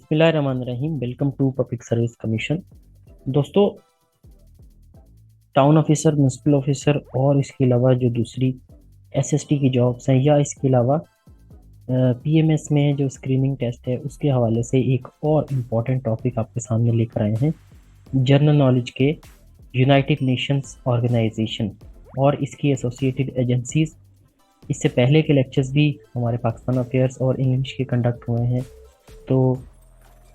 बिस्मिल्लाहिर्रहमानिर्रहीम। Welcome to public service commission. दोस्तों, town officer, municipal officer और इसके अलावा जो दूसरी एसएसटी की जॉब्स हैं या इसके अलावा पीएमएस में जो स्क्रीनिंग टेस्ट है उसके हवाले से एक और इम्पॉर्टेंट टॉपिक आपके सामने लेकर आए हैं। जनरल नॉलेज के यूनाइटेड नेशंस ऑर्गेनाइजेशन और इसकी एसोसिएटेड एजेंसीज। इससे पहले के लेक्चर्स भी हमारे पाकिस्तान अफेयर्स और इंग्लिश के कंडक्ट हुए हैं। तो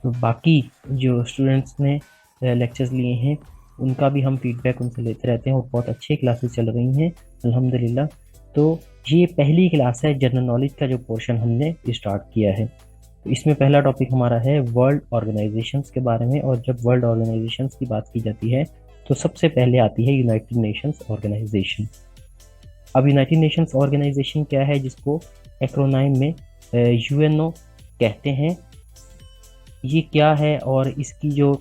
बाकी जो स्टूडेंट्स ने लेक्चर्स लिए हैं उनका भी हम फीडबैक उनसे लेते रहते हैं और बहुत अच्छी क्लासेस चल रही हैं अल्हम्दुलिल्लाह। तो ये पहली क्लास है जनरल नॉलेज का जो पोर्शन हमने स्टार्ट किया है। तो इसमें पहला टॉपिक हमारा है वर्ल्ड ऑर्गेनाइजेशंस के बारे में। और जब वर्ल्ड ऑर्गेनाइजेशंस की बात की जाती है तो सबसे पहले आती है यूनाइटेड नेशंस ऑर्गेनाइजेशन। अब यूनाइटेड नेशंस ऑर्गेनाइजेशन क्या है, जिसको एक्रोनाइम में यूएनओ कहते हैं। ये क्या है और इसकी जो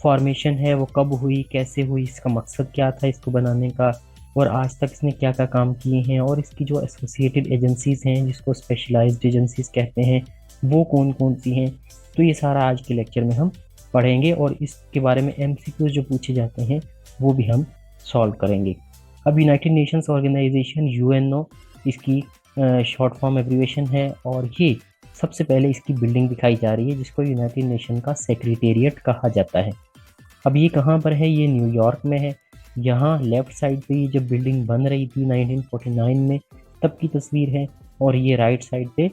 फॉर्मेशन है वो कब हुई, कैसे हुई, इसका मकसद क्या था इसको बनाने का, और आज तक इसने क्या क्या काम किए हैं, और इसकी जो एसोसिएटेड एजेंसीज हैं जिसको स्पेशलाइज्ड एजेंसीज कहते हैं वो कौन कौन सी हैं। तो ये सारा आज के लेक्चर में हम पढ़ेंगे और इसके बारे में एमसीक्यूज जो पूछे जाते हैं वो भी हम सॉल्व करेंगे। अब यूनाइटेड नेशंस ऑर्गेनाइजेशन यूएनओ इसकी शॉर्ट फॉर्म एब्रीवेशन है और ये सबसे पहले इसकी बिल्डिंग दिखाई जा रही है जिसको यूनाइटेड नेशन का सेक्रेटेरिएट कहा जाता है। अब ये कहाँ पर है, ये न्यूयॉर्क में है। यहाँ लेफ्ट साइड पे ये जब बिल्डिंग बन रही थी 1949 में तब की तस्वीर है, और ये राइट साइड पे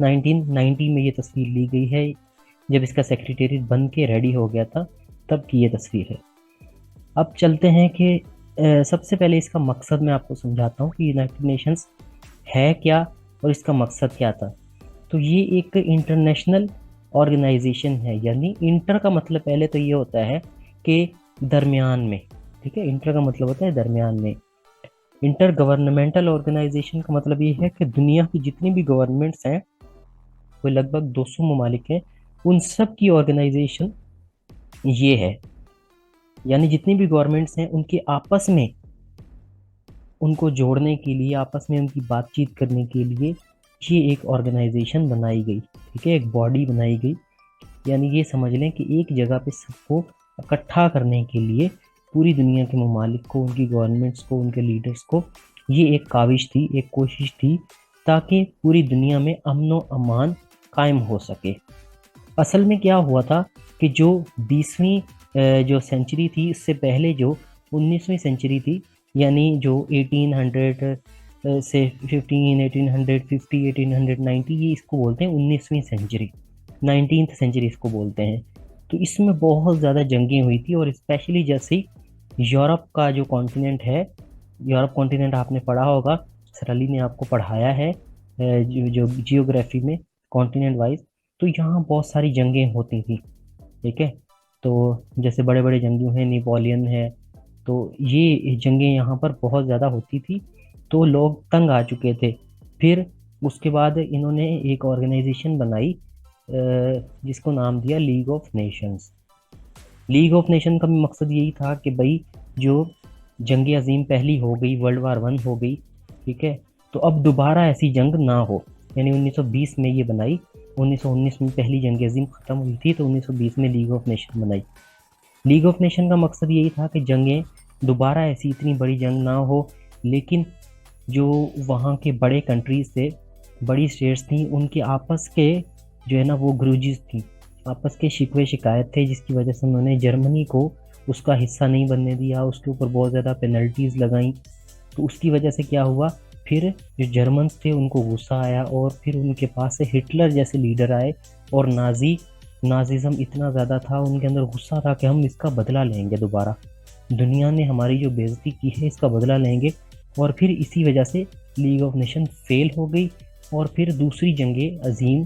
1990 में ये तस्वीर ली गई है जब इसका सेक्रेटेरिएट बन के रेडी हो गया था, तब की ये तस्वीर है। अब चलते हैं कि सबसे पहले इसका मकसद मैं आपको समझाता हूँ कि यूनाइटेड नेशंस है क्या और इसका मकसद क्या था। तो ये एक इंटरनेशनल ऑर्गेनाइजेशन है, यानी इंटर का मतलब पहले तो ये होता है कि दरमियान में, ठीक है। इंटर का मतलब होता है दरमियान में। इंटर गवर्नमेंटल ऑर्गेनाइजेशन का मतलब ये है कि दुनिया की जितनी भी गवर्नमेंट्स हैं, कोई लगभग 200 ममालिक हैं, उन सब की ऑर्गेनाइजेशन ये है। यानी जितनी भी गवर्नमेंट्स हैं उनके आपस में, उनको जोड़ने के लिए, आपस में उनकी बातचीत करने के लिए ये एक ऑर्गेनाइजेशन बनाई गई, ठीक है, एक बॉडी बनाई गई। यानी ये समझ लें कि एक जगह पे सबको इकट्ठा करने के लिए पूरी दुनिया के ममालिक को, उनकी गवर्नमेंट्स को, उनके लीडर्स को, ये एक काविश थी, एक कोशिश थी ताकि पूरी दुनिया में अमन व अमान कायम हो सके। असल में क्या हुआ था कि जो 20वीं जो सेंचुरी थी, इससे पहले जो 19वीं सेंचुरी थी, यानी जो 1800 से 15, 1850, 1890, ये इसको बोलते हैं 19वीं सेंचुरी, 19th सेंचुरी इसको बोलते हैं। तो इसमें बहुत ज़्यादा जंगें हुई थी, और स्पेशली जैसे यूरोप का जो कॉन्टिनेंट है, यूरोप कॉन्टिनेंट आपने पढ़ा होगा, सर अली ने आपको पढ़ाया है जो जियोग्राफी में कॉन्टिनेंट वाइज। तो यहाँ बहुत सारी जंगें होती थी, ठीक है। तो जैसे बड़े बड़े जंगी हैं, नेपोलियन है, तो ये जंगें यहाँ पर बहुत ज़्यादा होती थी, तो लोग तंग आ चुके थे। फिर उसके बाद इन्होंने एक ऑर्गेनाइजेशन बनाई जिसको नाम दिया league of Nations. League of nation का भी मकसद यही था कि भाई जो जंग अजीम पहली हो गई, वर्ल्ड वार 1 हो गई, ठीक है, तो अब दोबारा ऐसी जंग ना हो। यानी 1920 में ये बनाई, 1919 में पहली जंग अजीम ख़त्म हुई थी, तो 1920 में लीग ऑफ नेशन बनाई। लीग ऑफ नेशन का मकसद यही था कि जंगें दोबारा ऐसी इतनी बड़ी जंग ना हो, लेकिन जो वहाँ के बड़े कंट्रीज थे, बड़ी स्टेट्स थी, उनके आपस के जो है ना वो ग्रूजेस थी, आपस के शिकवे शिकायत थे, जिसकी वजह से उन्होंने जर्मनी को उसका हिस्सा नहीं बनने दिया, उसके ऊपर बहुत ज़्यादा पेनल्टीज लगाई। तो उसकी वजह से क्या हुआ, फिर जो जर्मन्स थे उनको गुस्सा आया और फिर उनके पास से हिटलर जैसे लीडर आए, और नाजिज्म इतना ज़्यादा था उनके अंदर, गुस्सा था कि हम इसका बदला लेंगे, दोबारा दुनिया ने हमारी जो बेइज्जती की है इसका बदला लेंगे। और फिर इसी वजह से लीग ऑफ नेशन फेल हो गई, और फिर दूसरी जंग अजीम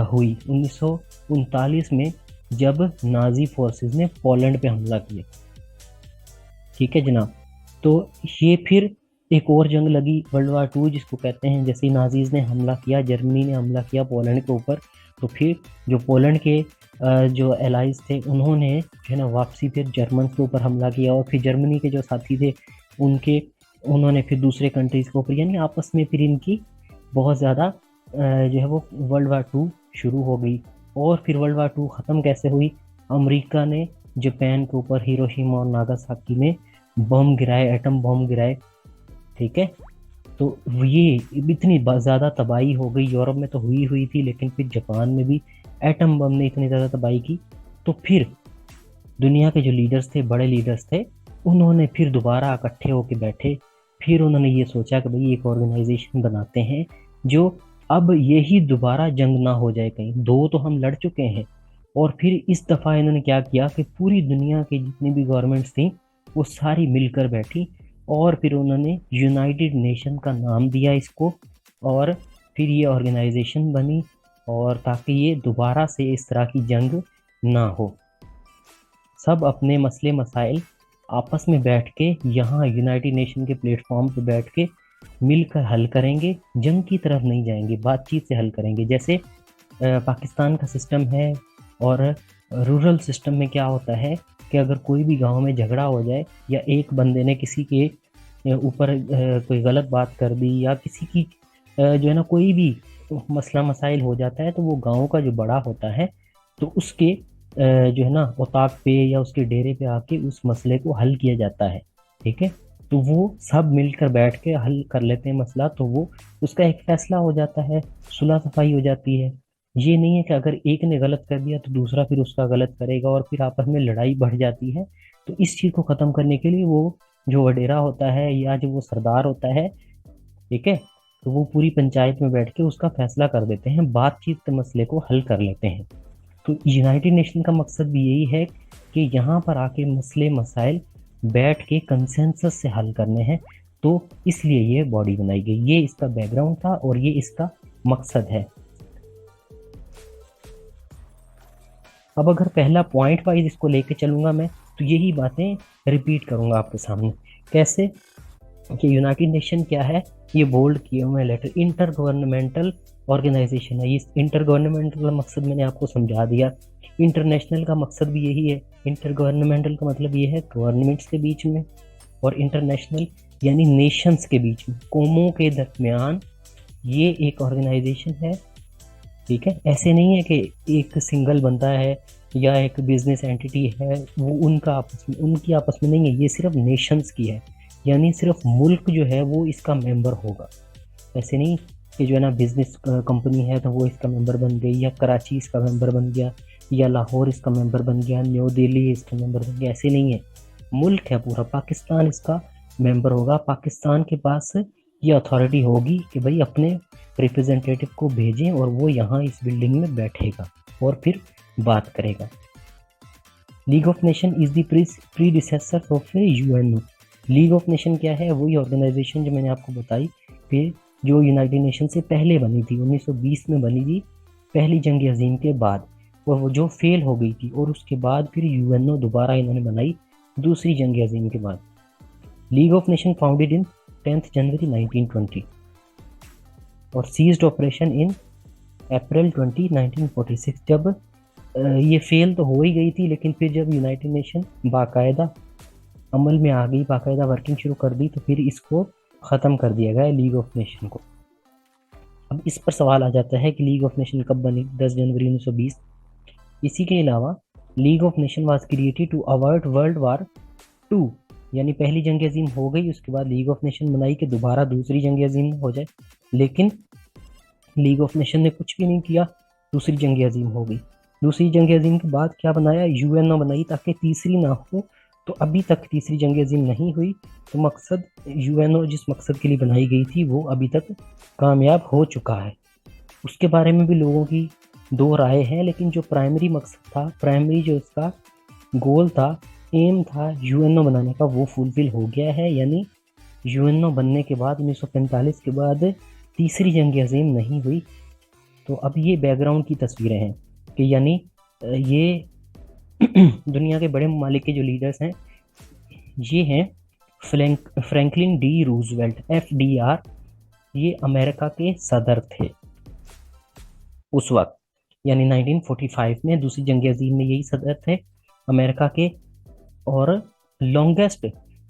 हुई 1939 में, जब नाजी फोर्सेस ने पोलैंड पे हमला किया, ठीक है जनाब। तो ये फिर एक और जंग लगी, वर्ल्ड वार 2 जिसको कहते हैं। जैसे नाजीज ने हमला किया, जर्मनी ने हमला किया पोलैंड के ऊपर, तो फिर जो पोलैंड के जो एलाइज थे उन्होंने जो है ना वापसी फिर जर्मन के ऊपर हमला किया, और फिर जर्मनी के जो साथी थे उन्होंने फिर दूसरे कंट्रीज के ऊपर, यानी आपस में फिर इनकी बहुत ज़्यादा जो है वो वर्ल्ड वार 2 शुरू हो गई। और फिर वर्ल्ड वार टू ख़त्म कैसे हुई? अमेरिका ने जापान के ऊपर हिरोशिमा और नागासाकी में बम गिराए, एटम बम गिराए, ठीक है। तो ये इतनी ज़्यादा तबाही हो गई, यूरोप में तो हुई हुई थी, लेकिन फिर जापान में भी एटम बम ने इतनी ज़्यादा तबाही की। तो फिर दुनिया के जो लीडर्स थे, बड़े लीडर्स थे, उन्होंने फिर दोबारा इकट्ठे होके बैठे। फिर उन्होंने ये सोचा कि भाई एक ऑर्गेनाइजेशन बनाते हैं जो अब यही दोबारा जंग ना हो जाए, कहीं दो तो हम लड़ चुके हैं। और फिर इस दफ़ा इन्होंने क्या किया कि पूरी दुनिया की जितनी भी गवर्नमेंट्स थी वो सारी मिलकर बैठी, और फिर उन्होंने यूनाइटेड नेशन का नाम दिया इसको, और फिर ये ऑर्गेनाइजेशन बनी, और ताकि ये दोबारा से इस तरह की जंग ना हो। सब अपने मसले मसाइल आपस में बैठ के यहाँ यूनाइटेड नेशन के प्लेटफॉर्म पे बैठ के मिलकर हल करेंगे, जंग की तरफ नहीं जाएंगे, बातचीत से हल करेंगे। जैसे पाकिस्तान का सिस्टम है, और रूरल सिस्टम में क्या होता है कि अगर कोई भी गांव में झगड़ा हो जाए, या एक बंदे ने किसी के ऊपर कोई गलत बात कर दी, या किसी की जो है ना कोई भी मसला मसाइल हो जाता है, तो वो गांव का जो बड़ा होता है, तो उसके जो है ना औताक पे या उसके डेरे पे आके उस मसले को हल किया जाता है, ठीक है। तो वो सब मिलकर बैठ के हल कर लेते हैं मसला, तो वो उसका एक फैसला हो जाता है, सुलह सफाई हो जाती है। ये नहीं है कि अगर एक ने गलत कर दिया तो दूसरा फिर उसका गलत करेगा और फिर आपस में लड़ाई बढ़ जाती है। तो इस चीज़ को ख़त्म करने के लिए वो जो वडेरा होता है या जो वो सरदार होता है, ठीक है, तो वो पूरी पंचायत में बैठ के उसका फैसला कर देते हैं, बातचीत के मसले को हल कर लेते हैं। तो यूनाइटेड नेशन का मकसद भी यही है कि यहाँ पर आके मसले मसाइल बैठ के कंसेंसस से हल करने हैं। तो इसलिए ये बॉडी बनाई गई, ये इसका बैकग्राउंड था और ये इसका मकसद है। अब अगर पहला पॉइंट वाइज इसको लेके चलूंगा मैं, तो यही बातें रिपीट करूंगा आपके सामने। कैसे कि यूनाइटेड नेशन क्या है, ये बोल्ड किए हुए लेटर इंटर गवर्नमेंटल ऑर्गेनाइजेशन है। ये इंटर गवर्नमेंटल का मकसद मैंने आपको समझा दिया। इंटरनेशनल का मकसद भी यही है। इंटर गवर्नमेंटल का मतलब ये है गवर्नमेंट्स के बीच में, और इंटरनेशनल यानी नेशंस के बीच में, कौमों के दरमियान ये एक ऑर्गेनाइजेशन है, ठीक है। ऐसे नहीं है कि एक सिंगल बंदा है या एक बिजनेस एंटिटी है, वो उनका आपस में, उनकी आपस में नहीं है, ये सिर्फ नेशंस की है, यानी सिर्फ मुल्क जो है वो इसका मेंबर होगा। ऐसे नहीं कि जो है ना बिजनेस कंपनी है तो वो इसका मेंबर बन गई, या कराची इसका मेंबर बन गया, या लाहौर इसका मेंबर बन गया, न्यू दिल्ली इसका मेंबर बन गया, ऐसे नहीं है। मुल्क है पूरा, पाकिस्तान इसका मेंबर होगा। पाकिस्तान के पास ये अथॉरिटी होगी कि भाई अपने रिप्रेजेंटेटिव को भेजें और वो यहाँ इस बिल्डिंग में बैठेगा और फिर बात करेगा। League of nation is the predecessor of UNO. League of nation क्या है? वही ऑर्गेनाइजेशन जो मैंने आपको बताई कि जो यूनाइटेड नेशन से पहले बनी थी, 1920 में बनी थी, पहली जंग अजीम के बाद, और वो जो फेल हो गई थी, और उसके बाद फिर यूएनओ दोबारा इन्होंने बनाई दूसरी जंग अजीम के बाद। League of nation founded in 10 जनवरी 1920 और सीज्ड ऑपरेशन इन अप्रैल 20, 1946। जब ये फेल तो हो ही गई थी, लेकिन फिर जब यूनाइटेड नेशन बाकायदा अमल में आ गई, बाकायदा वर्किंग शुरू कर दी, तो फिर इसको ख़त्म कर दिया गया लीग ऑफ नेशन को। अब इस पर सवाल आ जाता है कि लीग ऑफ नेशन कब बनी? 10 जनवरी 1920। इसी के अलावा league of nation was created to avoid world war 2, यानी पहली जंग अजीम हो गई, उसके बाद लीग ऑफ नेशन बनाई कि दोबारा दूसरी जंग अजीम हो जाए, लेकिन लीग ऑफ नेशन ने कुछ भी नहीं किया, दूसरी जंग अजीम हो गई। दूसरी जंग अजीम के बाद क्या बनाया? यूएनओ बनाई ताकि तीसरी ना हो। तो अभी तक तीसरी जंग अजीम नहीं हुई, तो मकसद यूएनओ जिस मकसद के लिए बनाई गई थी वो अभी तक कामयाब हो चुका है। उसके बारे में भी लोगों की दो राय हैं, लेकिन जो प्राइमरी मकसद था, प्राइमरी जो इसका गोल था, एम था यूएनओ बनाने का, वो फुलफिल हो गया है। यानी यूएनओ बनने के बाद 1945 के बाद तीसरी जंग अजीम नहीं हुई। तो अब ये बैकग्राउंड की तस्वीरें हैं कि यानी ये दुनिया के बड़े ममालिक के जो लीडर्स हैं, ये हैं फ्रैंकलिन डी रूजवेल्ट, FDR। ये अमेरिका के सदर थे उस वक्त, यानी 1945 में, दूसरी जंग अजीम में यही सदर थे अमेरिका के, और लॉन्गेस्ट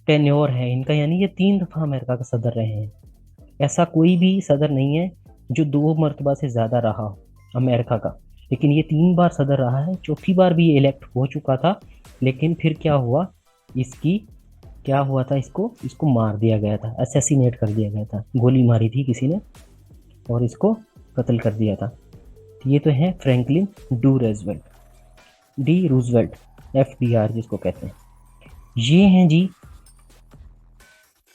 टेन्योर है इनका, यानी ये 3 दफ़ा अमेरिका का सदर रहे हैं। ऐसा कोई भी सदर नहीं है जो 2 मरतबा से ज़्यादा रहा अमेरिका का। लेकिन ये 3 बार सदर रहा है, चौथी बार भी ये इलेक्ट हो चुका था। लेकिन फिर क्या हुआ, इसकी क्या हुआ था, इसको इसको मार दिया गया था, असैसिनेट कर दिया गया था, गोली मारी थी किसी ने और इसको कत्ल कर दिया था। ये तो है फ्रैंकलिन डी रूजवेल्ट, FDR जिसको कहते हैं। ये हैं जी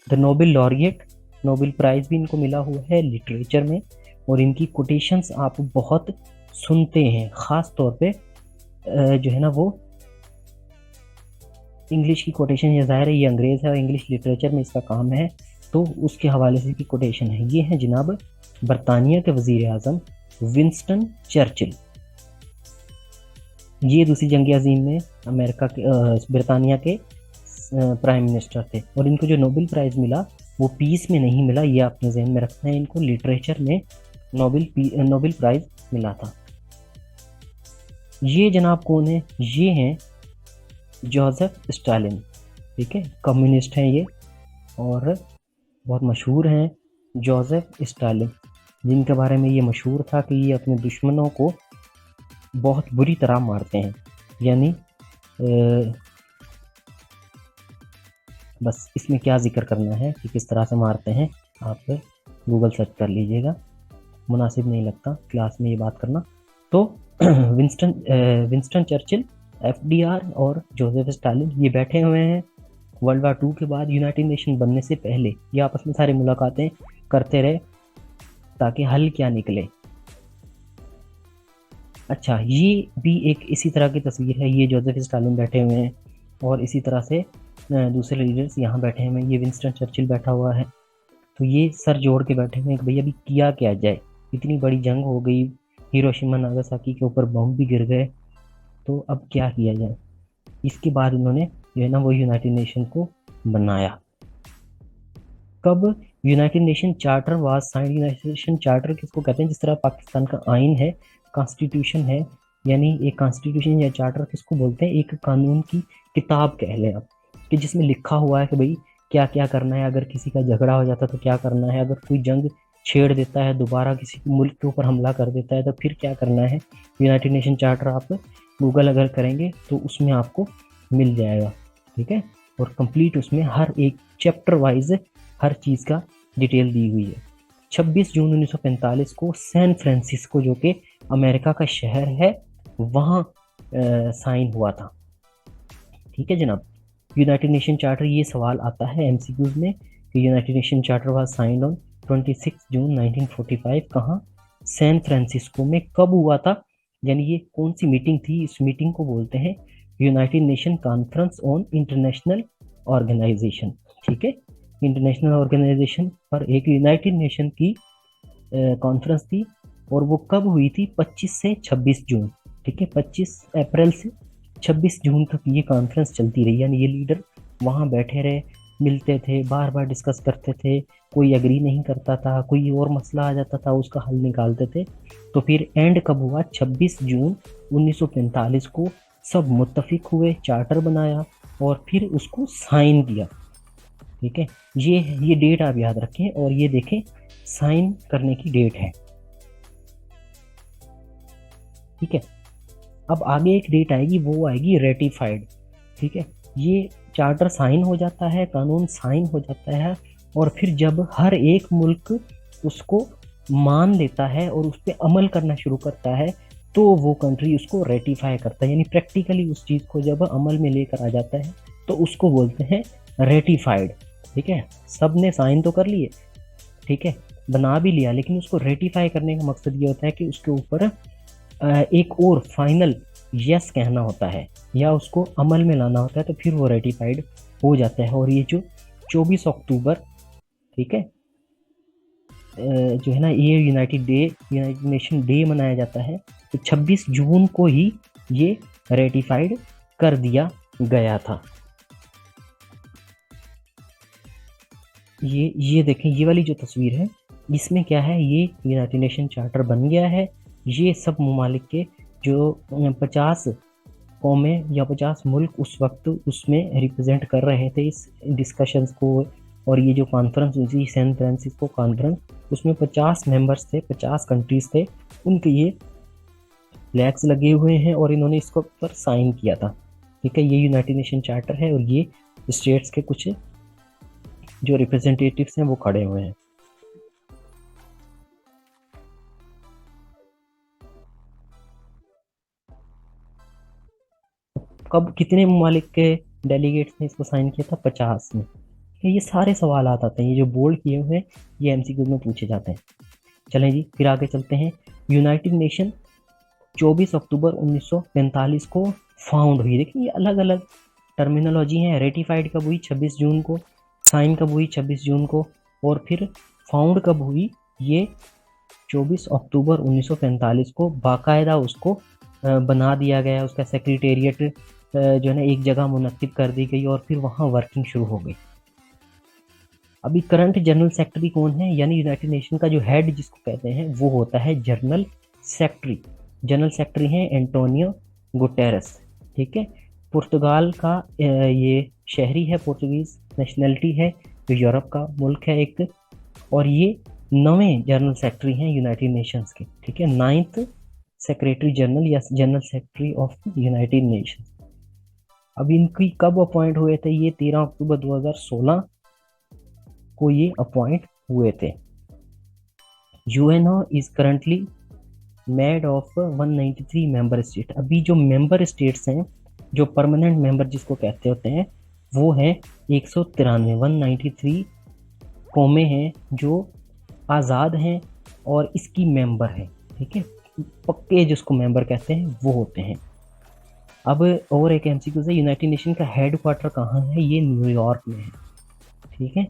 the Nobel laureate, Nobel prize भी इनको मिला हुआ है लिटरेचर में, और इनकी कोटेशंस आप बहुत सुनते हैं, ख़ास तौर पे जो है ना वो इंग्लिश की कोटेशन। ये ज़ाहिर है ये अंग्रेज़ है और इंग्लिश लिटरेचर में इसका काम है, तो उसके हवाले से की कोटेशन है। ये है जनाब बरतानिया के वज़ीर आज़म विंस्टन चर्चिल। ये दूसरी जंग अजीम में अमेरिका के बरतानिया के प्राइम मिनिस्टर थे, और इनको जो नोबेल प्राइज़ मिला वो पीस में नहीं मिला, ये आपने जहन में रखना है। इनको लिटरेचर में नोबेल प्राइज़ मिला था। ये जनाब कौन है, ये हैं जोसेफ स्टालिन, ठीक है, कम्युनिस्ट हैं ये और बहुत मशहूर हैं जोसेफ स्टालिन, जिनके बारे में ये मशहूर था कि ये अपने दुश्मनों को बहुत बुरी तरह मारते हैं। यानी बस इसमें क्या जिक्र करना है कि किस तरह से मारते हैं, आप गूगल सर्च कर लीजिएगा, मुनासिब नहीं लगता क्लास में ये बात करना। तो विंस्टन चर्चिल, FDR और जोसेफ स्टालिन ये बैठे हुए हैं वर्ल्ड वार 2 के बाद, यूनाइटेड नेशन बनने से पहले ये आपस में सारी मुलाकातें करते रहे ताकि हल क्या निकले। अच्छा, ये भी एक इसी तरह की तस्वीर है, ये जोसेफ स्टालिन बैठे हुए हैं और इसी तरह से दूसरे लीडर्स यहाँ बैठे हुए हैं। ये विंस्टन चर्चिल बैठा हुआ है, तो ये सर जोड़ के बैठे हुए हैं कि भैया अभी किया क्या जाए, इतनी बड़ी जंग हो गई, हिरोशिमा नागासाकी के ऊपर बम भी गिर गए, तो अब क्या किया जाए। इसके बाद इन्होंने जो है ना वो यूनाइटेड नेशन को बनाया। कब United nation charter was signed, United nation charter किसको कहते हैं, जिस तरह पाकिस्तान का आइन है, कॉन्स्टिट्यूशन है, यानी एक कॉन्स्टिट्यूशन या चार्टर किसको बोलते हैं, एक कानून की किताब कह लें आप, कि जिसमें लिखा हुआ है कि भाई क्या क्या करना है, अगर किसी का झगड़ा हो जाता है तो क्या करना है, अगर कोई जंग छेड़ देता है, दोबारा किसी मुल्क के ऊपर हमला कर देता है तो फिर क्या करना है। यूनाइटेड नेशन चार्टर आप गूगल अगर करेंगे तो उसमें आपको मिल जाएगा, ठीक है, और कंप्लीट उसमें हर एक चैप्टर वाइज हर चीज़ का डिटेल दी हुई है। 26 जून 1945 को सैन फ्रांसिस्को जो कि अमेरिका का शहर है वहाँ साइन हुआ था, ठीक है जनाब। यूनाइटेड नेशन चार्टर, ये सवाल आता है MCQs में कि United nation charter was signed on 26 जून 1945, कहाँ, सैन फ्रांसिस्को में। कब हुआ था, यानी ये कौन सी मीटिंग थी, इस मीटिंग को बोलते हैं united nation conference on international organization, ठीक है। इंटरनेशनल ऑर्गेनाइजेशन पर एक यूनाइटेड नेशन की कॉन्फ्रेंस थी, और वो कब हुई थी, 25 से 26 जून, ठीक है, 25 अप्रैल से 26 जून तक ये कॉन्फ्रेंस चलती रही। यानी ये लीडर वहाँ बैठे रहे, मिलते थे, बार बार डिस्कस करते थे, कोई एग्री नहीं करता था, कोई और मसला आ जाता था उसका हल निकालते थे। तो फिर एंड कब हुआ, 26 जून 1945 को सब मुत्तफिक हुए, चार्टर बनाया और फिर उसको साइन किया, ठीक है। ये डेट आप याद रखें और ये देखें साइन करने की डेट है, ठीक है। अब आगे एक डेट आएगी, वो आएगी रेटिफाइड, ठीक है। ये चार्टर साइन हो जाता है, कानून साइन हो जाता है, और फिर जब हर एक मुल्क उसको मान लेता है और उस पर अमल करना शुरू करता है तो वो कंट्री उसको रेटिफाई करता है, यानी प्रैक्टिकली उस चीज़ को जब अमल में लेकर आ जाता है तो उसको बोलते हैं रेटिफाइड, ठीक है। सब ने साइन तो कर लिए, ठीक है, बना भी लिया, लेकिन उसको रेटिफाई करने का मकसद ये होता है कि उसके ऊपर एक और फाइनल यस कहना होता है या उसको अमल में लाना होता है, तो फिर वो रेटिफाइड हो जाता है। और ये जो 24 अक्टूबर, ठीक है, जो है ना ये यूनाइटेड नेशन डे मनाया जाता है, तो 26 जून को ही ये रेटिफाइड कर दिया गया था। ये देखें, ये वाली जो तस्वीर है इसमें क्या है, ये यूनाइटेड नेशन चार्टर बन गया है। ये सब ममालिक के जो 50 कौमें या 50 मुल्क उस वक्त उसमें रिप्रेजेंट कर रहे थे इस डिस्कशंस को, और ये जो कॉन्फ्रेंस हुई थी सैन फ्रांसिस्को कॉन्फ्रेंस, उसमें 50 मेंबर्स थे, 50 कंट्रीज थे, उनके ये फ्लैग्स लगे हुए हैं और इन्होंने इसको पर साइन किया था। ठीक है, ये यूनाइटेड नेशन चार्टर है और ये स्टेट्स के कुछ जो रिप्रेजेंटेटिव्स हैं वो खड़े हुए हैं। कब कितने ममालिक के डेलीगेट्स ने इसको साइन किया था? 50 में। ये सारे सवाल आते हैं, ये जो बोल्ड किए हुए हैं ये एमसीक्यू में पूछे जाते हैं। चलें जी, फिर आगे चलते हैं। यूनाइटेड नेशन 24 अक्टूबर 1945 को फाउंड हुई। देखिए ये अलग अलग टर्मिनोलॉजी है। रेटिफाइड कब हुई? 26 जून को। साइन कब हुई? 26 जून को। और फिर फाउंड कब हुई? ये 24 अक्टूबर 1945 को बाकायदा उसको बना दिया गया, उसका सेक्रेटेरिएट जो है ना एक जगह मुनक्किद कर दी गई और फिर वहाँ वर्किंग शुरू हो गई। अभी करंट जनरल सेक्रेटरी कौन है? यानी यूनाइटेड नेशन का जो हेड जिसको कहते हैं वो होता है जनरल सेक्रेटरी। जनरल सेक्रेटरी हैं एंटोनियो गुटेरेस। ठीक है, पुर्तगाल का ये शहरी है, पोर्तुगीज नेशनलिटी है, जो यूरोप का मुल्क है एक। और ये 9वें जनरल सेक्रेटरी हैं यूनाइटेड नेशंस के। ठीक है, 9th सेक्रेटरी जनरल या general secretary of United nation. अब इनकी कब अपॉइंट हुए थे? ये 13 अक्टूबर 2016 को ये अपॉइंट हुए थे। UNO is currently made of 193 member state. अभी जो मेंबर स्टेट्स हैं, जो परमानेंट मेंबर जिसको कहते होते हैं, वो है 193। 193 कौमें हैं जो आज़ाद हैं और इसकी मेंबर है। ठीक है, पक्के जिसको मेंबर कहते हैं वो होते हैं। अब और एक एमसीक्यू है, यूनाइटेड नेशन का हेड क्वार्टर कहाँ है? ये न्यूयॉर्क में है। ठीक है,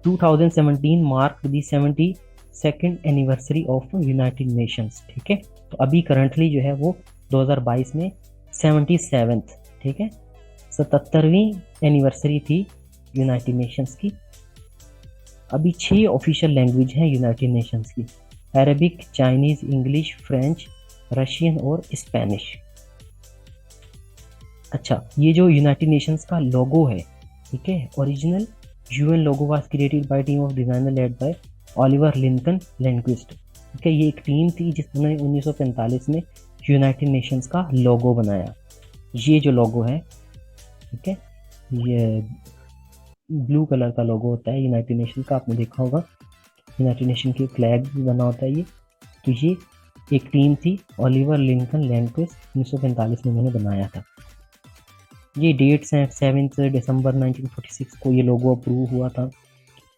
2017 mark the 72nd anniversary of United Nations. ठीक है, तो अभी करंटली जो है वो 2022 में 77th, ठीक है, 77वीं एनिवर्सरी थी यूनाइटेड नेशंस की। अभी 6 ऑफिशियल लैंग्वेज हैं यूनाइटेड नेशंस की, Arabic, Chinese, English, French, Russian और स्पेनिश। अच्छा, ये जो यूनाइटेड नेशंस का लोगो है, ठीक है, original UN logo was created by team of designer led by Oliver Lincoln Lundquist. ठीक है, ये एक टीम थी जिसने 1945 में यूनाइटेड नेशंस का लोगो बनाया। ये जो लोगो है, ठीक है, ये ब्लू कलर का लोगो होता है यूनाइटेड नेशन का, आपने देखा होगा। यूनाइटेड नेशन की फ्लैग भी बना होता है ये। तो ये एक टीम थी, ओलिवर लिंकन लैंडक्विस्ट 1945 में उन्होंने बनाया था। ये डेट्स हैं, 7 दिसंबर 1946 को ये लोगो अप्रूव हुआ था।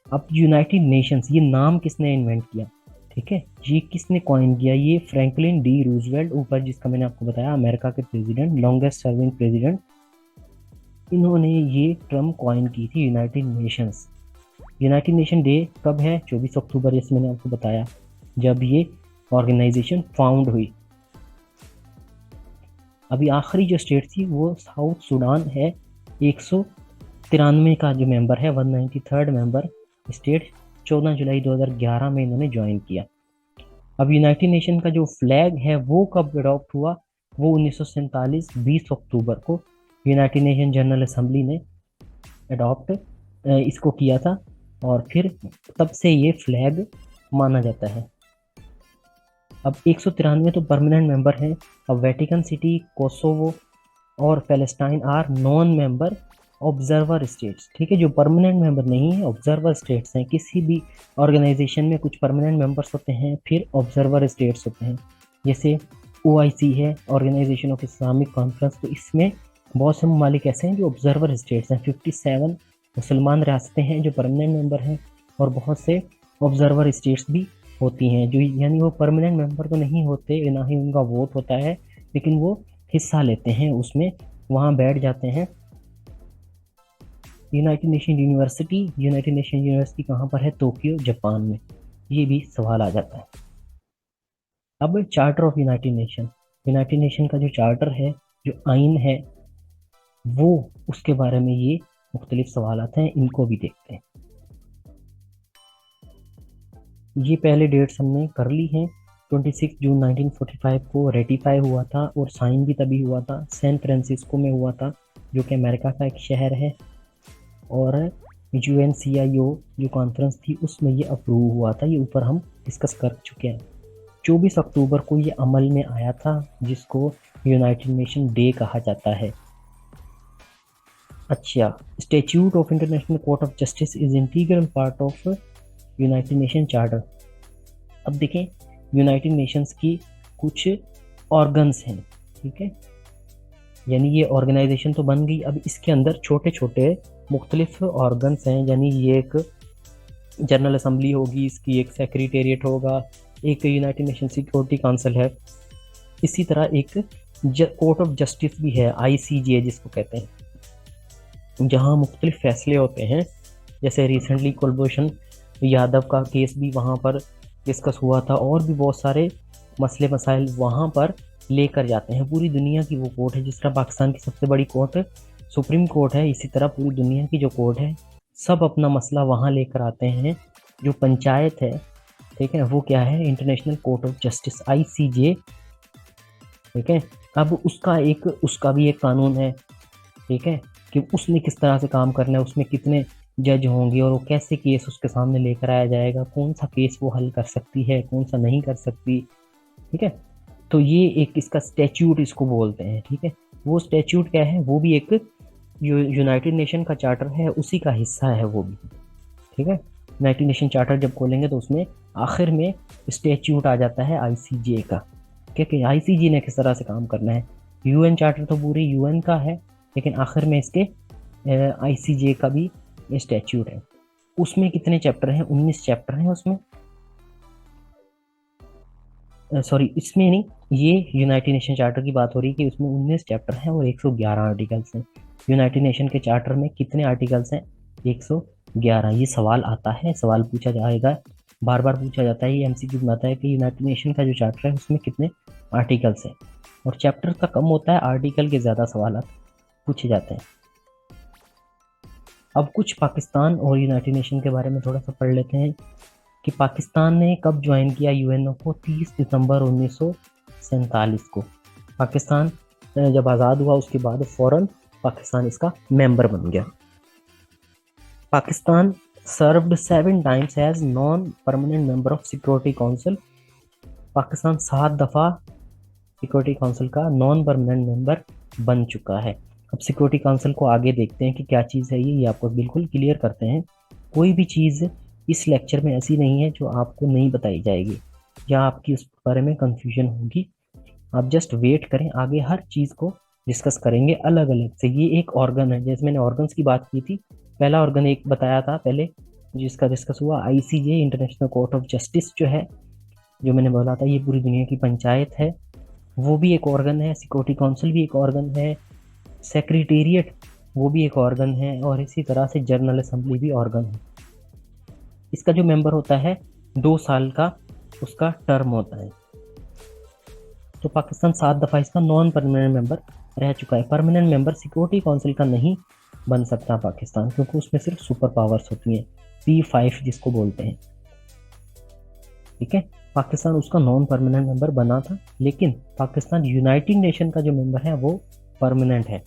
अब यूनाइटेड नेशंस, ये नाम किसने इन्वेंट किया? ठीक है, ये किसने कॉइन किया? ये फ्रैंकलिन डी रूजवेल्ट, ऊपर जिसका मैंने आपको बताया, अमेरिका के प्रेसिडेंट, लॉन्गेस्ट सर्विंग प्रेसिडेंट, इन्होंने ये टर्म कॉइन की थी United Nations. United nation day कब है? 24 अक्टूबर, जैसे मैंने आपको बताया, जब ये ऑर्गेनाइजेशन फाउंड हुई। अभी आखिरी जो स्टेट थी वो साउथ सूडान है, 193 का जो मेंबर है, 193rd मेंबर स्टेट, 14 जुलाई 2011 में इन्होंने ज्वाइन किया। अब यूनाइटेड नेशन का जो फ्लैग है वो कब अडॉप्ट हुआ? वो 1947 20 अक्टूबर को यूनाइटेड नेशन जनरल असेंबली ने अडॉप्ट इसको किया था और फिर तब से ये फ्लैग माना जाता है। अब 193 तो परमानेंट मेंबर हैं। अब वेटिकन सिटी, कोसोवो और Palestine are non member observer states. ठीक है, जो परमानेंट मेंबर नहीं है, ऑब्जर्वर स्टेट्स हैं। किसी भी ऑर्गेनाइजेशन में कुछ परमानेंट मेंबर्स होते हैं, फिर ऑब्जर्वर स्टेट्स होते हैं। जैसे OIC है, ऑर्गेनाइजेशन ऑफ इस्लामिक कॉन्फ्रेंस, तो इसमें बहुत से ममालिक ऐसे हैं जो ऑब्जर्वर स्टेट्स हैं। 57 मुसलमान रियासतें हैं जो परमानेंट मेंबर हैं और बहुत से ऑब्जर्वर स्टेट्स भी होती हैं, जो यानी वो परमानेंट मेंबर तो नहीं होते, ना ही उनका वोट होता है, लेकिन वो हिस्सा लेते हैं उसमें, वहाँ बैठ जाते हैं। यूनाइटेड नेशन यूनिवर्सिटी कहाँ पर है? टोक्यो, जापान में। ये भी सवाल आ जाता है। अब चार्टर ऑफ यूनाइटेड नेशन का जो चार्टर है, जो आइन है, वो उसके बारे में ये मुख्तलिफ सवाल आते हैं, इनको भी देखते हैं। ये पहले डेट्स हमने कर ली हैं। 26 जून 1945 को रेटिफाई हुआ था और साइन भी तभी हुआ था, सैन फ्रांसिस्को में हुआ था, जो कि अमेरिका का एक शहर है। और UNCIO जो कॉन्फ्रेंस थी उसमें ये अप्रूव हुआ था, ये ऊपर हम डिस्कस कर चुके हैं। 24 अक्टूबर को ये अमल में आया था, जिसको यूनाइटेड नेशन डे कहा जाता है। अच्छा, statute of international court of justice is integral part of United nation charter. अब देखें, यूनाइटेड नेशंस की कुछ ऑर्गन्स हैं, ठीक है, यानी ये ऑर्गेनाइजेशन तो बन गई, अब इसके अंदर छोटे छोटे मुख्तलिफ ऑर्गन्स हैं, यानी ये एक जनरल असेंबली होगी, इसकी एक सेक्रेटेरिएट होगा, एक यूनाइटेड नेशन सिक्योरिटी काउंसिल है, इसी तरह एक कोर्ट ऑफ जस्टिस भी है, ICJ जिसको कहते हैं, जहाँ मुख्तलिफ फैसले होते हैं। जैसे रिसेंटली कुलभूषण यादव का केस भी वहाँ पर डिस्कस हुआ था, और भी बहुत सारे मसले मसाइल वहाँ पर लेकर जाते हैं। पूरी दुनिया की वो कोर्ट है, जिस तरह पाकिस्तान की सबसे बड़ी कोर्ट सुप्रीम कोर्ट है, इसी तरह पूरी दुनिया की जो कोर्ट है सब अपना मसला वहाँ लेकर आते हैं। जो पंचायत है, ठीक है, वो क्या है, international court of justice ICJ, ठीक है। अब उसका भी एक कानून है, ठीक है, कि उसने किस तरह से काम करना है, उसमें कितने जज होंगे और वो कैसे केस उसके सामने लेकर आया जाएगा, कौन सा केस वो हल कर सकती है, कौन सा नहीं कर सकती, ठीक है। तो ये एक इसका स्टैट्यूट इसको बोलते हैं, ठीक है। वो स्टैट्यूट क्या है, वो भी एक यूनाइटेड नेशन का चार्टर है, उसी का हिस्सा है वो भी, ठीक है। यूनाइटेड नेशन चार्टर जब खोलेंगे तो उसमें आखिर में स्टैट्यूट आ जाता है ICJ का, कि ICJ ने किस तरह से काम करना है। UN चार्टर तो पूरे UN का है, लेकिन आखिर में इसके ICJ का भी स्टैट्यूट है। उसमें कितने चैप्टर हैं, 19 चैप्टर हैं उसमें, सॉरी इसमें नहीं, ये यूनाइटेड नेशन चार्टर की बात हो रही है कि उसमें 19 चैप्टर हैं और 111 आर्टिकल्स हैं। यूनाइटेड नेशन के चार्टर में कितने आर्टिकल्स हैं, 111। ये सवाल आता है, सवाल पूछा जाएगा, बार बार पूछा जाता है, ये MCQ में आता है कि यूनाइटेड नेशन का जो चार्टर है उसमें कितने आर्टिकल्स हैं, और चैप्टर का कम होता है, आर्टिकल के ज़्यादा सवाल पूछे जाते हैं। अब कुछ पाकिस्तान और यूनाइटेड नेशन के बारे में थोड़ा सा पढ़ लेते हैं कि पाकिस्तान ने कब ज्वाइन किया UNO को। 30 दिसंबर 1947 को पाकिस्तान जब आज़ाद हुआ, उसके बाद फ़ौरन पाकिस्तान इसका मेंबर बन गया। Pakistan served 7 times as non permanent member of security council. Pakistan 7 दफ़ा सिक्योरिटी काउंसिल का नॉन परमानेंट मेंबर बन चुका है। अब सिक्योरिटी काउंसिल को आगे देखते हैं कि क्या चीज़ है ये आपको बिल्कुल क्लियर करते हैं। कोई भी चीज़ इस लेक्चर में ऐसी नहीं है जो आपको नहीं बताई जाएगी या आपकी उस बारे में कंफ्यूजन होगी। आप जस्ट वेट करें, आगे हर चीज़ को डिस्कस करेंगे अलग अलग से। ये एक ऑर्गन है, जैसे मैंने ऑर्गन्स की बात की थी, पहला ऑर्गन एक बताया था पहले जिसका डिस्कस हुआ, ICJ international court of justice जो है, जो मैंने बोला था ये पूरी दुनिया की पंचायत है, वो भी एक ऑर्गन है। सिक्योरिटी काउंसिल भी एक ऑर्गन है, सेक्रेटेरिएट वो भी एक ऑर्गन है, और इसी तरह से जनरल असेंबली भी ऑर्गन है। इसका जो मेंबर होता है 2 साल का उसका टर्म होता है। तो पाकिस्तान 7 दफ़ा इसका नॉन परमानेंट मेंबर रह चुका है। परमानेंट मेंबर सिक्योरिटी काउंसिल का नहीं बन सकता पाकिस्तान, क्योंकि उसमें सिर्फ सुपर पावर्स होती हैं, P5 जिसको बोलते हैं, ठीक है। पाकिस्तान उसका नॉन परमानेंट मेंबर बना था, लेकिन पाकिस्तान यूनाइटेड नेशन का जो मेंबर है वो परमानेंट है।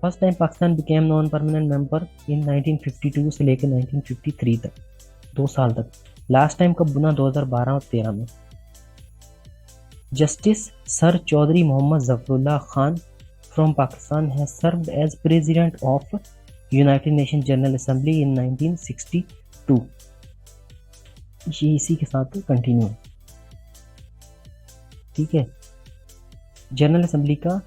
First time Pakistan became non permanent member in 1952 से लेकर 1953 तक, 2 साल तक। लास्ट टाइम कब बना, 2012 और 13 में। Justice sir Chaudhry Mohammad Zafrullah Khan from Pakistan has served as president of United nation general assembly in 1962। ये इसी के साथ कंटिन्यू, ठीक है। जनरल असेंबली का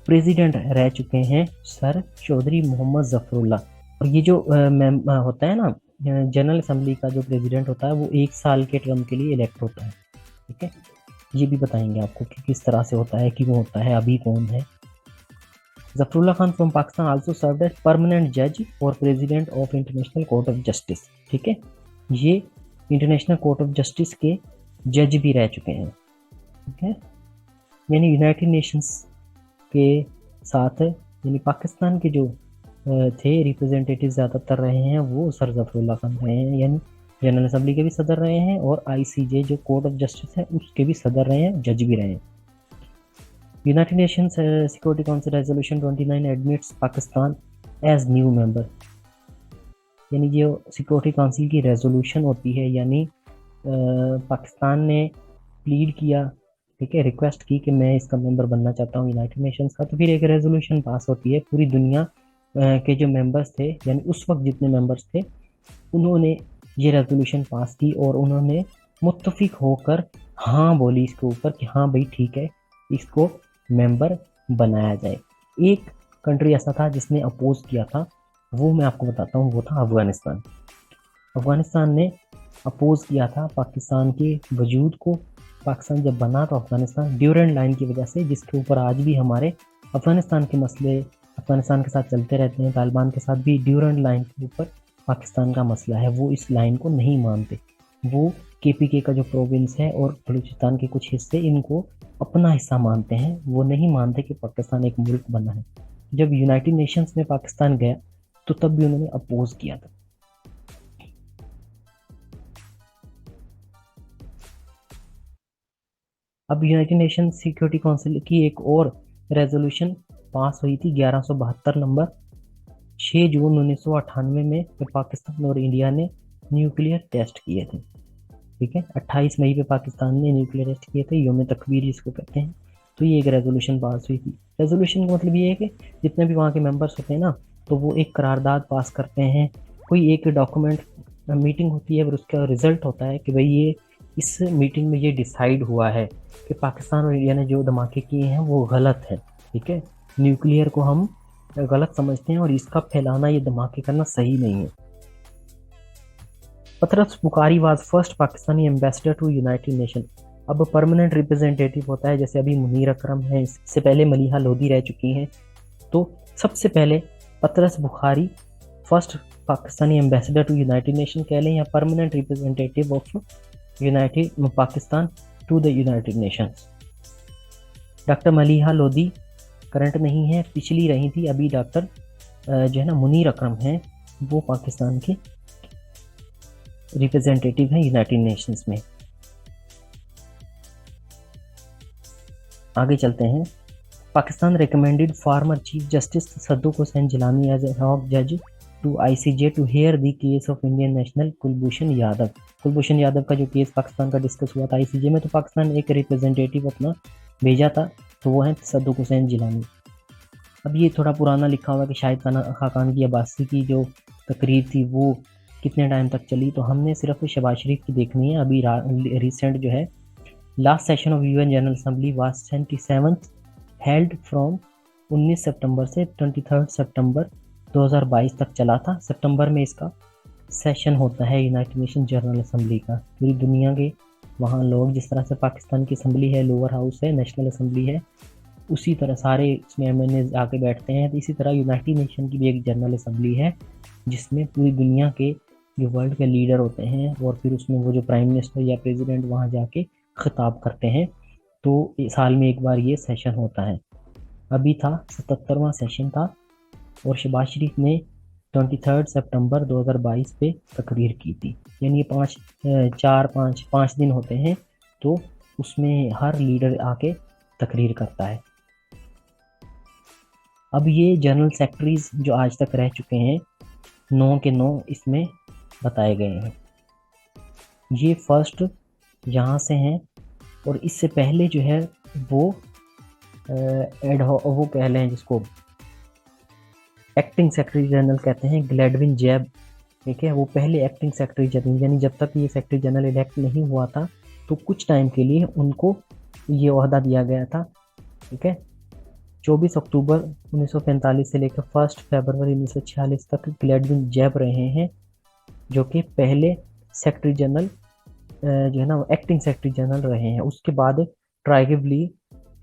प्रेसिडेंट रह चुके हैं सर चौधरी मोहम्मद जफरुल्लाह। और ये जो होता है ना, जनरल असेंबली का जो प्रेसिडेंट होता है वो 1 साल के टर्म के लिए इलेक्ट होता है, ठीक है। ये भी बताएंगे आपको कि किस तरह से होता है, कि वो होता है, अभी कौन है। Zafrullah Khan from Pakistan also served as permanent जज और president of international court of justice, ठीक है। ये इंटरनेशनल कोर्ट ऑफ जस्टिस के जज भी रह चुके हैं, ठीक है। यानी यूनाइटेड नेशंस के साथ, यानी पाकिस्तान के जो थे रिप्रेजेंटेटिव ज़्यादातर रहे हैं वो सर जफरुल्लाह खान रहे हैं, यानी जनरल असेंबली के भी सदर रहे हैं, और ICJ जो कोर्ट ऑफ जस्टिस है उसके भी सदर रहे हैं, जज भी रहे हैं। United nations security council resolution 29 admits Pakistan as new member. यानी जो सिक्योरिटी काउंसिल की रेजोल्यूशन होती है, यानी पाकिस्तान ने प्लीड किया, ठीक है, रिक्वेस्ट की कि मैं इसका मेंबर बनना चाहता हूँ यूनाइटेड नेशंस का, तो फिर एक रेजोल्यूशन पास होती है। पूरी दुनिया के जो मेंबर्स थे, यानी उस वक्त जितने मेंबर्स थे, उन्होंने ये रेजोल्यूशन पास की और उन्होंने मुत्तफिक होकर हाँ बोली इसके ऊपर कि हाँ भाई ठीक है, इसको मेंबर बनाया जाए। एक कंट्री ऐसा था जिसने अपोज किया था, वो मैं आपको बताता हूँ, वो था अफगानिस्तान। अफगानिस्तान ने अपोज किया था पाकिस्तान के वजूद को। पाकिस्तान जब बना तो अफगानिस्तान ड्यूरेंट लाइन की वजह से, जिसके ऊपर आज भी हमारे अफगानिस्तान के मसले अफगानिस्तान के साथ चलते रहते हैं, तालिबान के साथ भी ड्यूरेंट लाइन के ऊपर पाकिस्तान का मसला है, वो इस लाइन को नहीं मानते। वो केपीके का जो प्रोविंस है और बलूचिस्तान के कुछ हिस्से, इनको अपना हिस्सा मानते हैं, वो नहीं मानते कि पाकिस्तान एक मुल्क बना है। जब यूनाइटेड नेशंस में पाकिस्तान गया तो तब भी उन्होंने अपोज किया था। अब यूनाइटेड नेशन सिक्योरिटी काउंसिल की एक और रेजोल्यूशन पास हुई थी, 1172 नंबर, 6 जून 1998 में, पाकिस्तान और इंडिया ने न्यूक्लियर टेस्ट किए थे। ठीक है, 28 मई पे पाकिस्तान ने न्यूक्लियर टेस्ट किए थे, योम तकबीर जिसको कहते हैं। तो ये एक रेजोल्यूशन पास हुई थी। रेजोल्यूशन का मतलब ये है कि जितने भी वहाँ के मेंबर्स होते हैं ना, तो वो एक करारदाद पास करते हैं, कोई एक डॉक्यूमेंट, मीटिंग होती है, फिर उसका रिजल्ट होता है कि भाई ये इस मीटिंग में ये डिसाइड हुआ है कि पाकिस्तान और इंडिया ने जो धमाके किए हैं वो गलत है। ठीक है, न्यूक्लियर को हम गलत समझते हैं और इसका फैलाना, ये धमाके करना सही नहीं है। Patras Bukhari was first Pakistani ambassador to united nation. अब परमानेंट रिप्रेजेंटेटिव होता है, जैसे अभी मुनीर अकरम है, इससे पहले मलिहा लोधी रह चुकी हैं। तो सबसे पहले Patras Bukhari first Pakistani ambassador to united nation कह लें, या permanent representative of united Pakistan to the united nations. Doctor Maleeha Lodhi current नहीं है, पिछली रही थी। अभी डॉक्टर जो है ना मुनीर अकरम है, वो पाकिस्तान के रिप्रेजेंटेटिव हैं यूनाइटेड नेशंस में। आगे चलते हैं। Pakistan recommended former chief justice Tassaduq Hussain Jillani as ad hoc जज to ICJ to hear the case of Indian national Kulbhushan Yadav. Kulbhushan Yadav का जो केस पाकिस्तान का डिस्कस हुआ था आईसीजे में, तो पाकिस्तान ने एक रिप्रेजेंटेटिव अपना भेजा था, तो वो है सद्दुक हुसैन जिलानी। अब ये थोड़ा पुराना लिखा हुआ कि शाहिद खाकान की अब्बासी की जो तकरीर थी वो कितने टाइम तक चली, तो हमने सिर्फ शहबाज शरीफ की देखनी है। अभी रिसेंट जो है, last session of UN general assembly was 27th held from 19 सितंबर से 23 सितंबर 2022 तक चला था। सितंबर में इसका सेशन होता है यूनाइटेड नेशन जनरल असेंबली का। पूरी दुनिया के वहाँ लोग, जिस तरह से पाकिस्तान की असेंबली है, लोअर हाउस है, नेशनल असेंबली है, उसी तरह सारे इसमें एमएनए आके बैठते हैं। तो इसी तरह यूनाइटेड नेशन की भी एक जनरल असेंबली है, जिसमें पूरी दुनिया के जो वर्ल्ड के लीडर होते हैं, और फिर उसमें वो जो प्राइम मिनिस्टर या प्रेसिडेंट वहाँ जाके खिताब करते हैं। तो साल में एक बार ये सेशन होता है। अभी था 77वां सेशन था, और शहबाज शरीफ ने 23 सितंबर 2022 पे तकरीर की थी। यानी ये 5 दिन होते हैं, तो उसमें हर लीडर आके तकरीर करता है। अब ये जनरल सेक्रेटरीज जो आज तक रह चुके हैं, 9 के 9 इसमें बताए गए हैं। ये फर्स्ट यहाँ से हैं, और इससे पहले जो है वो वो कह लें जिसको एक्टिंग सेक्रेटरी जनरल कहते हैं, ग्लैडविन जैब। ठीक है, वो पहले एक्टिंग सेक्रेटरी जनरल, यानी जब तक ये सेक्रेटरी जनरल इलेक्ट नहीं हुआ था, तो कुछ टाइम के लिए उनको ये ओहदा दिया गया था। ठीक है, 24 अक्टूबर 1945 से लेकर 1 फरवरी 1946 तक ग्लैडविन जैब रहे हैं, जो कि पहले सेक्रेटरी जनरल जो है ना एक्टिंग सेक्रेटरी जनरल रहे हैं। उसके बाद ट्राइगिवली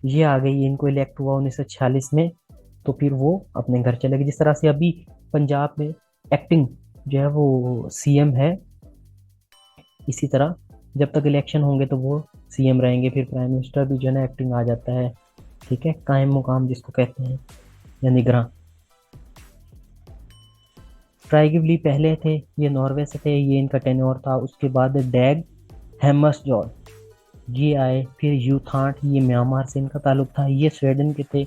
ये आ गई, इनको इलेक्ट हुआ 1946 में, तो फिर वो अपने घर चले गए। जिस तरह से अभी पंजाब में एक्टिंग जो है वो सीएम है, इसी तरह जब तक इलेक्शन होंगे तो वो सीएम रहेंगे, फिर प्राइम मिनिस्टर भी जो है ना एक्टिंग आ जाता है। ठीक है, कायम मुकाम जिसको कहते हैं, या निगरान। ट्राइगिवली पहले थे, ये नॉर्वे से थे, ये इनका टेन्योर था। उसके बाद डैग हैमर्सजॉर्ड ये आए, फिर यूथाट, ये म्यांमार से इनका ताल्लुक था, ये स्वीडन के थे।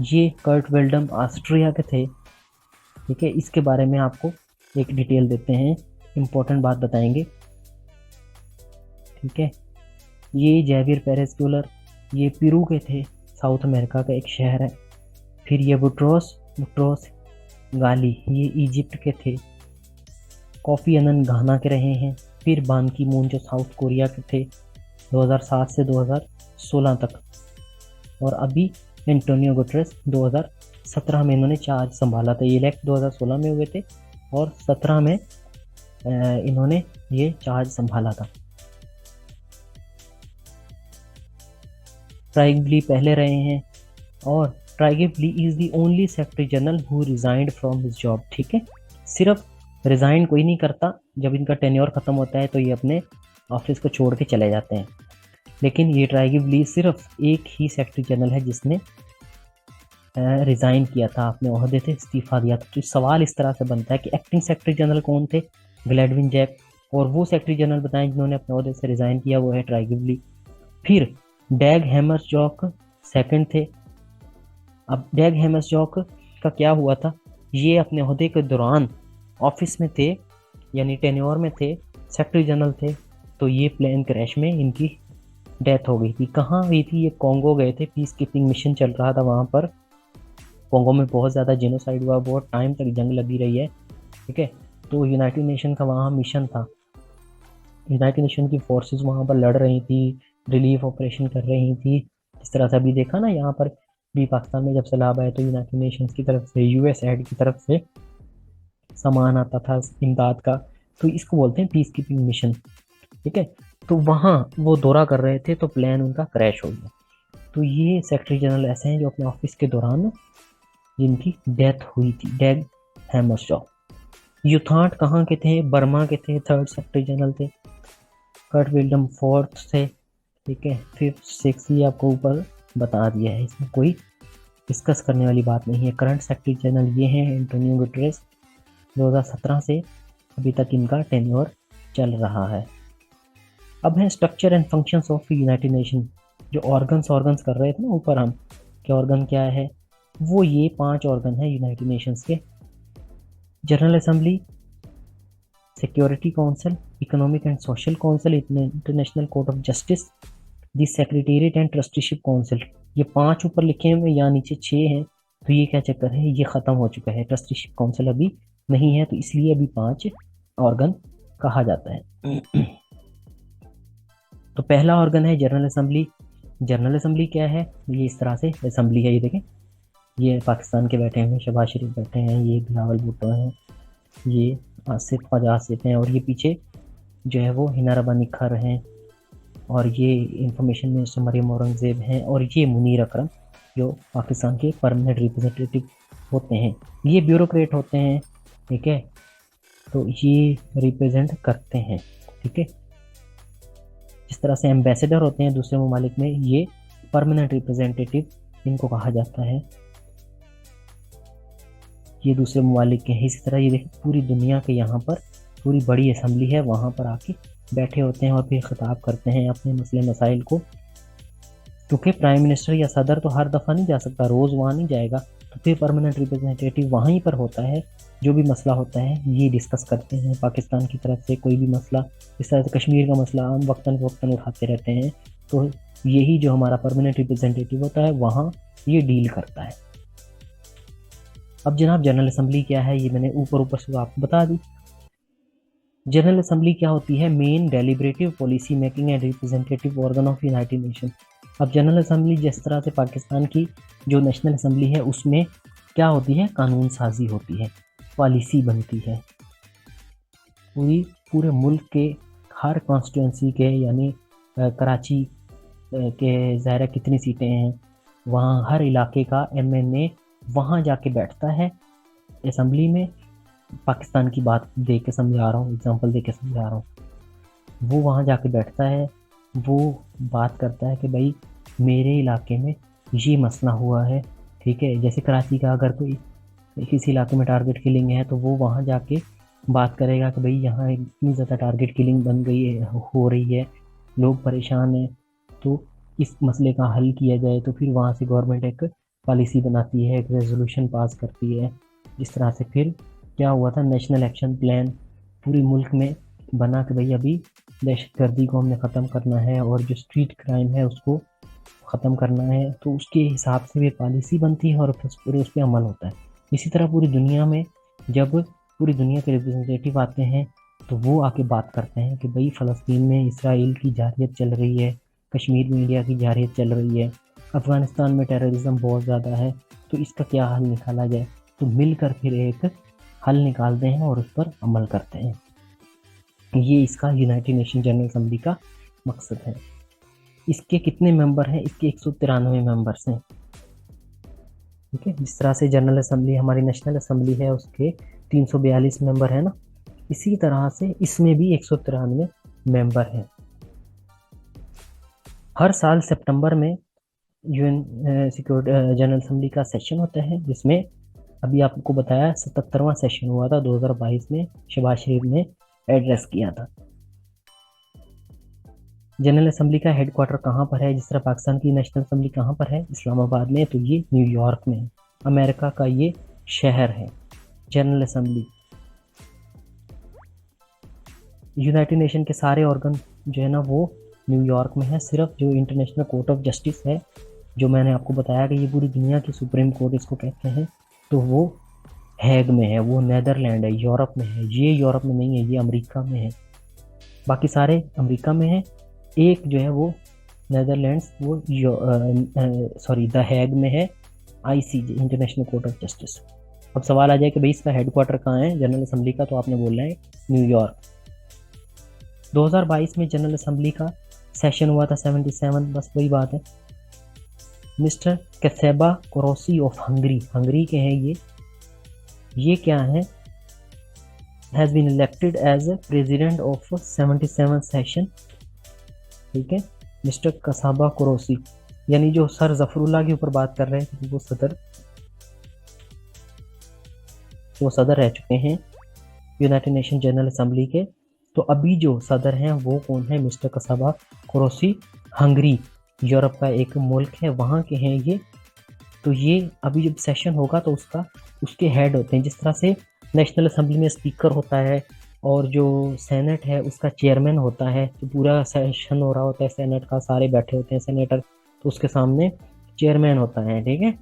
ये कर्ट वेल्डम ऑस्ट्रिया के थे। ठीक है, इसके बारे में आपको एक डिटेल देते हैं, इम्पोर्टेंट बात बताएंगे। ठीक है, ये जेवियर पेरेस क्यूलर, ये पेरू के थे, साउथ अमेरिका का एक शहर है। फिर ये बुट्रोस बुट्रोस गाली, ये इजिप्ट के थे। कॉफी अनन घाना के रहे हैं। फिर बान की मून जो साउथ कोरिया के थे 2007 से 2016 तक। और अभी एंटोनियो गुटरेस 2017 में इन्होंने चार्ज संभाला था। ये इलेक्ट 2016 में हुए थे और 17 में इन्होंने ये चार्ज संभाला था। ट्राइगली पहले रहे हैं और Trygve Lie is the only secretary general who resigned from his job. ठीक है, सिर्फ रिजाइन कोई नहीं करता, जब इनका टेन्योर खत्म होता है तो ये अपने ऑफिस को छोड़ के चले जाते हैं। लेकिन ये ट्राइगली सिर्फ एक ही सेक्रेटरी जनरल है जिसने रिजाइन किया था, अपने ओहदे से इस्तीफा दिया था। तो सवाल इस तरह से बनता है कि एक्टिंग सेक्रेटरी जनरल कौन थे? ग्लैडविन जैक। और वो सेक्रेटरी जनरल बताएं जिन्होंने अपने ओहदे से रिजाइन किया, वो है ट्राइगली। फिर डैग हैमर्सजॉक सेकंड थे। अब डैग हैमर्सजॉक का क्या हुआ था? ये अपने ओहदे के दौरान ऑफिस में थे, यानी टेन्योर में थे, सेक्रेटरी जनरल थे, तो ये प्लेन क्रैश में इनकी डेथ हो गई थी। कहाँ हुई थी? ये कॉन्गो गए थे, पीस कीपिंग मिशन चल रहा था वहाँ पर। कॉन्गो में बहुत ज़्यादा जेनोसाइड हुआ, बहुत टाइम तक जंग लगी रही है। ठीक है, तो यूनाइटेड नेशन का वहाँ मिशन था। यूनाइटेड नेशन की फोर्सेस वहाँ पर लड़ रही थी, रिलीफ ऑपरेशन कर रही थी। इस तरह से अभी देखा ना, यहाँ पर भी पाकिस्तान में जब सैलाब आया तो यूनाइटेड नेशंस की तरफ से, यूएस एड की तरफ से सामान आता था इमदाद का, तो इसको बोलते हैं पीस कीपिंग मिशन। ठीक है, तो वहाँ वो दौरा कर रहे थे तो प्लेन उनका क्रैश हो गया। तो ये सेक्रेटरी जनरल ऐसे हैं जो अपने ऑफिस के दौरान जिनकी डेथ हुई थी। डैग हैमर्सजॉक। यूथाट कहाँ के थे? बर्मा के थे, थर्ड सेक्रेटरी जनरल थे। कर्ट विल्डम फोर्थ थे। ठीक है, फिफ्थ सिक्स ये आपको ऊपर बता दिया है, इसमें कोई डिस्कस करने वाली बात नहीं है। करंट सेक्रेटरी जनरल ये हैं एंटोनियो गुटरेस, 2017 से अभी तक इनका टेन्योर चल रहा है। अब है structure and functions of United nation. जो ऑर्गन्स कर रहे थे ना ऊपर हम, कि ऑर्गन क्या है, वो ये 5 ऑर्गन है यूनाइटेड नेशंस के। General assembly, security council, economic and social council, international court of justice, the secretariat and trusteeship council. ये 5 ऊपर लिखे हुए, यहाँ नीचे 6 हैं, तो ये क्या चक्कर है? ये खत्म हो चुका है, ट्रस्टीशिप काउंसिल अभी नहीं है, तो इसलिए अभी 5 ऑर्गन कहा जाता है। तो पहला ऑर्गन है जनरल असेंबली। जनरल असेंबली क्या है? ये इस तरह से असेंबली है, ये देखें, ये पाकिस्तान के बैठे हैं, शहबाज शरीफ बैठे हैं, ये बिलावल भुट्टो हैं, ये आसिफ ख्वाजा आसिफ हैं, और ये पीछे जो है वो हिना रब्बानी खर हैं, और ये इंफॉर्मेशन मिनिस्टर मरियम औरंगजेब हैं, और ये मुनीर अकरम जो पाकिस्तान के परमानेंट रिप्रेजेंटेटिव होते हैं। ये ब्यूरोक्रेट होते हैं। ठीक है, तो ये रिप्रेजेंट करते हैं। ठीक है, जिस तरह से एम्बेसडर होते हैं दूसरे ममालिक में, ये परमानेंट रिप्रेजेंटेटिव इनको कहा जाता है, ये दूसरे ममालिक के हैं। इसी तरह ये देखिए पूरी दुनिया के यहाँ पर पूरी बड़ी असेंबली है, वहाँ पर आके बैठे होते हैं और फिर खिताब करते हैं अपने मसले मसाइल को। क्योंकि प्राइम मिनिस्टर या सदर तो हर दफ़ा नहीं जा सकता, रोज़ वहाँ नहीं जाएगा, तो फिर परमानेंट रिप्रेजेंटेटिव वहीं पर होता है। जो भी मसला होता है ये डिस्कस करते हैं पाकिस्तान की तरफ से। कोई भी मसला, इस तरह से कश्मीर का मसला हम वक्तन फ़वक्तन उठाते रहते हैं, तो यही जो हमारा परमानेंट रिप्रेजेंटेटिव होता है वहाँ ये डील करता है। अब जनाब जनरल असेंबली क्या है, ये मैंने ऊपर से आपको बता दी। जनरल असेंबली क्या होती है? Main deliberative policy making and representative organ of United nation. अब जनरल असेंबली जिस तरह से पाकिस्तान की जो नेशनल असेंबली है उसमें क्या होती है? कानून साजी होती है, पॉलिसी बनती है। पूरे मुल्क के हर कॉन्स्टिट्यूंसी के, यानी कराची के ज़ाहिर कितनी सीटें हैं, वहाँ हर इलाके का MNA वहाँ जाके बैठता है असेंबली में। पाकिस्तान की बात दे के समझा रहा हूँ, एग्जांपल दे के समझा रहा हूँ। वो वहाँ जाके बैठता है, वो बात करता है कि भाई मेरे इलाके में ये मसला हुआ है। ठीक है, जैसे कराची का अगर कोई किसी इलाके में टारगेट किलिंग है तो वो वहाँ जाके बात करेगा कि भाई यहाँ इतनी ज़्यादा टारगेट किलिंग बन गई है, हो रही है, लोग परेशान हैं, तो इस मसले का हल किया जाए। तो फिर वहाँ से गवर्नमेंट एक पॉलिसी बनाती है, एक रेजोल्यूशन पास करती है। इस तरह से फिर क्या हुआ था? नेशनल एक्शन प्लान पूरी मुल्क में बना कि भाई अभी दहशतगर्दी को हमने ख़त्म करना है और जो स्ट्रीट क्राइम है उसको ख़त्म करना है, तो उसके हिसाब से भी पॉलिसी बनती है और फिर उस पर अमल होता है। इसी तरह पूरी दुनिया में जब पूरी दुनिया के रिप्रेजेंटेटिव आते हैं तो वो आके बात करते हैं कि भाई फ़लस्तीन में इसराइल की जारहियत चल रही है, कश्मीर में इंडिया की जारहियत चल रही है, अफ़गानिस्तान में टेररिज्म बहुत ज़्यादा है, तो इसका क्या हल निकाला जाए। तो मिलकर फिर एक हल निकालते हैं और उस पर अमल करते हैं। ये इसका यूनाइटेड नेशन जनरल असेंबली का मकसद है। इसके कितने मेंबर हैं? इसके 193 मेंबर्स हैं। ठीक है, जिस तरह से जनरल असेंबली हमारी नेशनल असेंबली है उसके 342 मेंबर है ना, इसी तरह से इसमें भी 193 मेंबर हैं। हर साल सितंबर में यूएन सिक्योरिटी जनरल असेंबली का सेशन होता है, जिसमें अभी आपको बताया 77वां सेशन हुआ था 2022 में, शहबाज शरीफ ने एड्रेस किया था। जनरल असेंबली का हेडक्वार्टर कहाँ पर है? जिस तरह पाकिस्तान की नेशनल असेंबली कहाँ पर है? इस्लामाबाद में, तो ये न्यूयॉर्क में है, अमेरिका का ये शहर है जनरल असेंबली। यूनाइटेड नेशन के सारे ऑर्गन जो है ना वो न्यूयॉर्क में है। सिर्फ जो इंटरनेशनल कोर्ट ऑफ जस्टिस है, जो मैंने आपको बताया कि ये पूरी दुनिया की सुप्रीम कोर्ट इसको कहते हैं, तो वो हैग में है, वो नेदरलैंड है, यूरोप में है। ये यूरोप में नहीं है, ये अमेरिका में है। बाकी सारे अमेरिका में है, एक जो है वो नेदरलैंड्स, वो द हैग में है, ICJ, international court of justice. अब सवाल आ जाए कि भाई इसका हेडक्वार्टर कहाँ है जनरल असेंबली का, तो आपने बोलना है न्यूयॉर्क। 2022 में जनरल असेंबली का सेशन हुआ था 77, बस वही बात है। Mister Csaba Korosi of Hungary के हैं ये क्या है? Has been elected as president of 77 session. ठीक है, मिस्टर कसाबा कोरोसी, यानी जो सर जफरुल्लाह के ऊपर बात कर रहे हैं, वो सदर रह चुके हैं यूनाइटेड नेशन जनरल असेंबली के। तो अभी जो सदर हैं वो कौन है? Mister Csaba Korosi. Hungary Europe का एक मुल्क है, वहाँ के हैं ये। तो ये अभी जब सेशन होगा तो उसके हेड होते हैं। जिस तरह से नेशनल असेंबली में स्पीकर होता है और जो सेनेट है उसका चेयरमैन होता है, तो पूरा सेशन हो रहा होता है सेनेट का, सारे बैठे होते हैं सेनेटर, तो उसके सामने चेयरमैन होता है। ठीक है,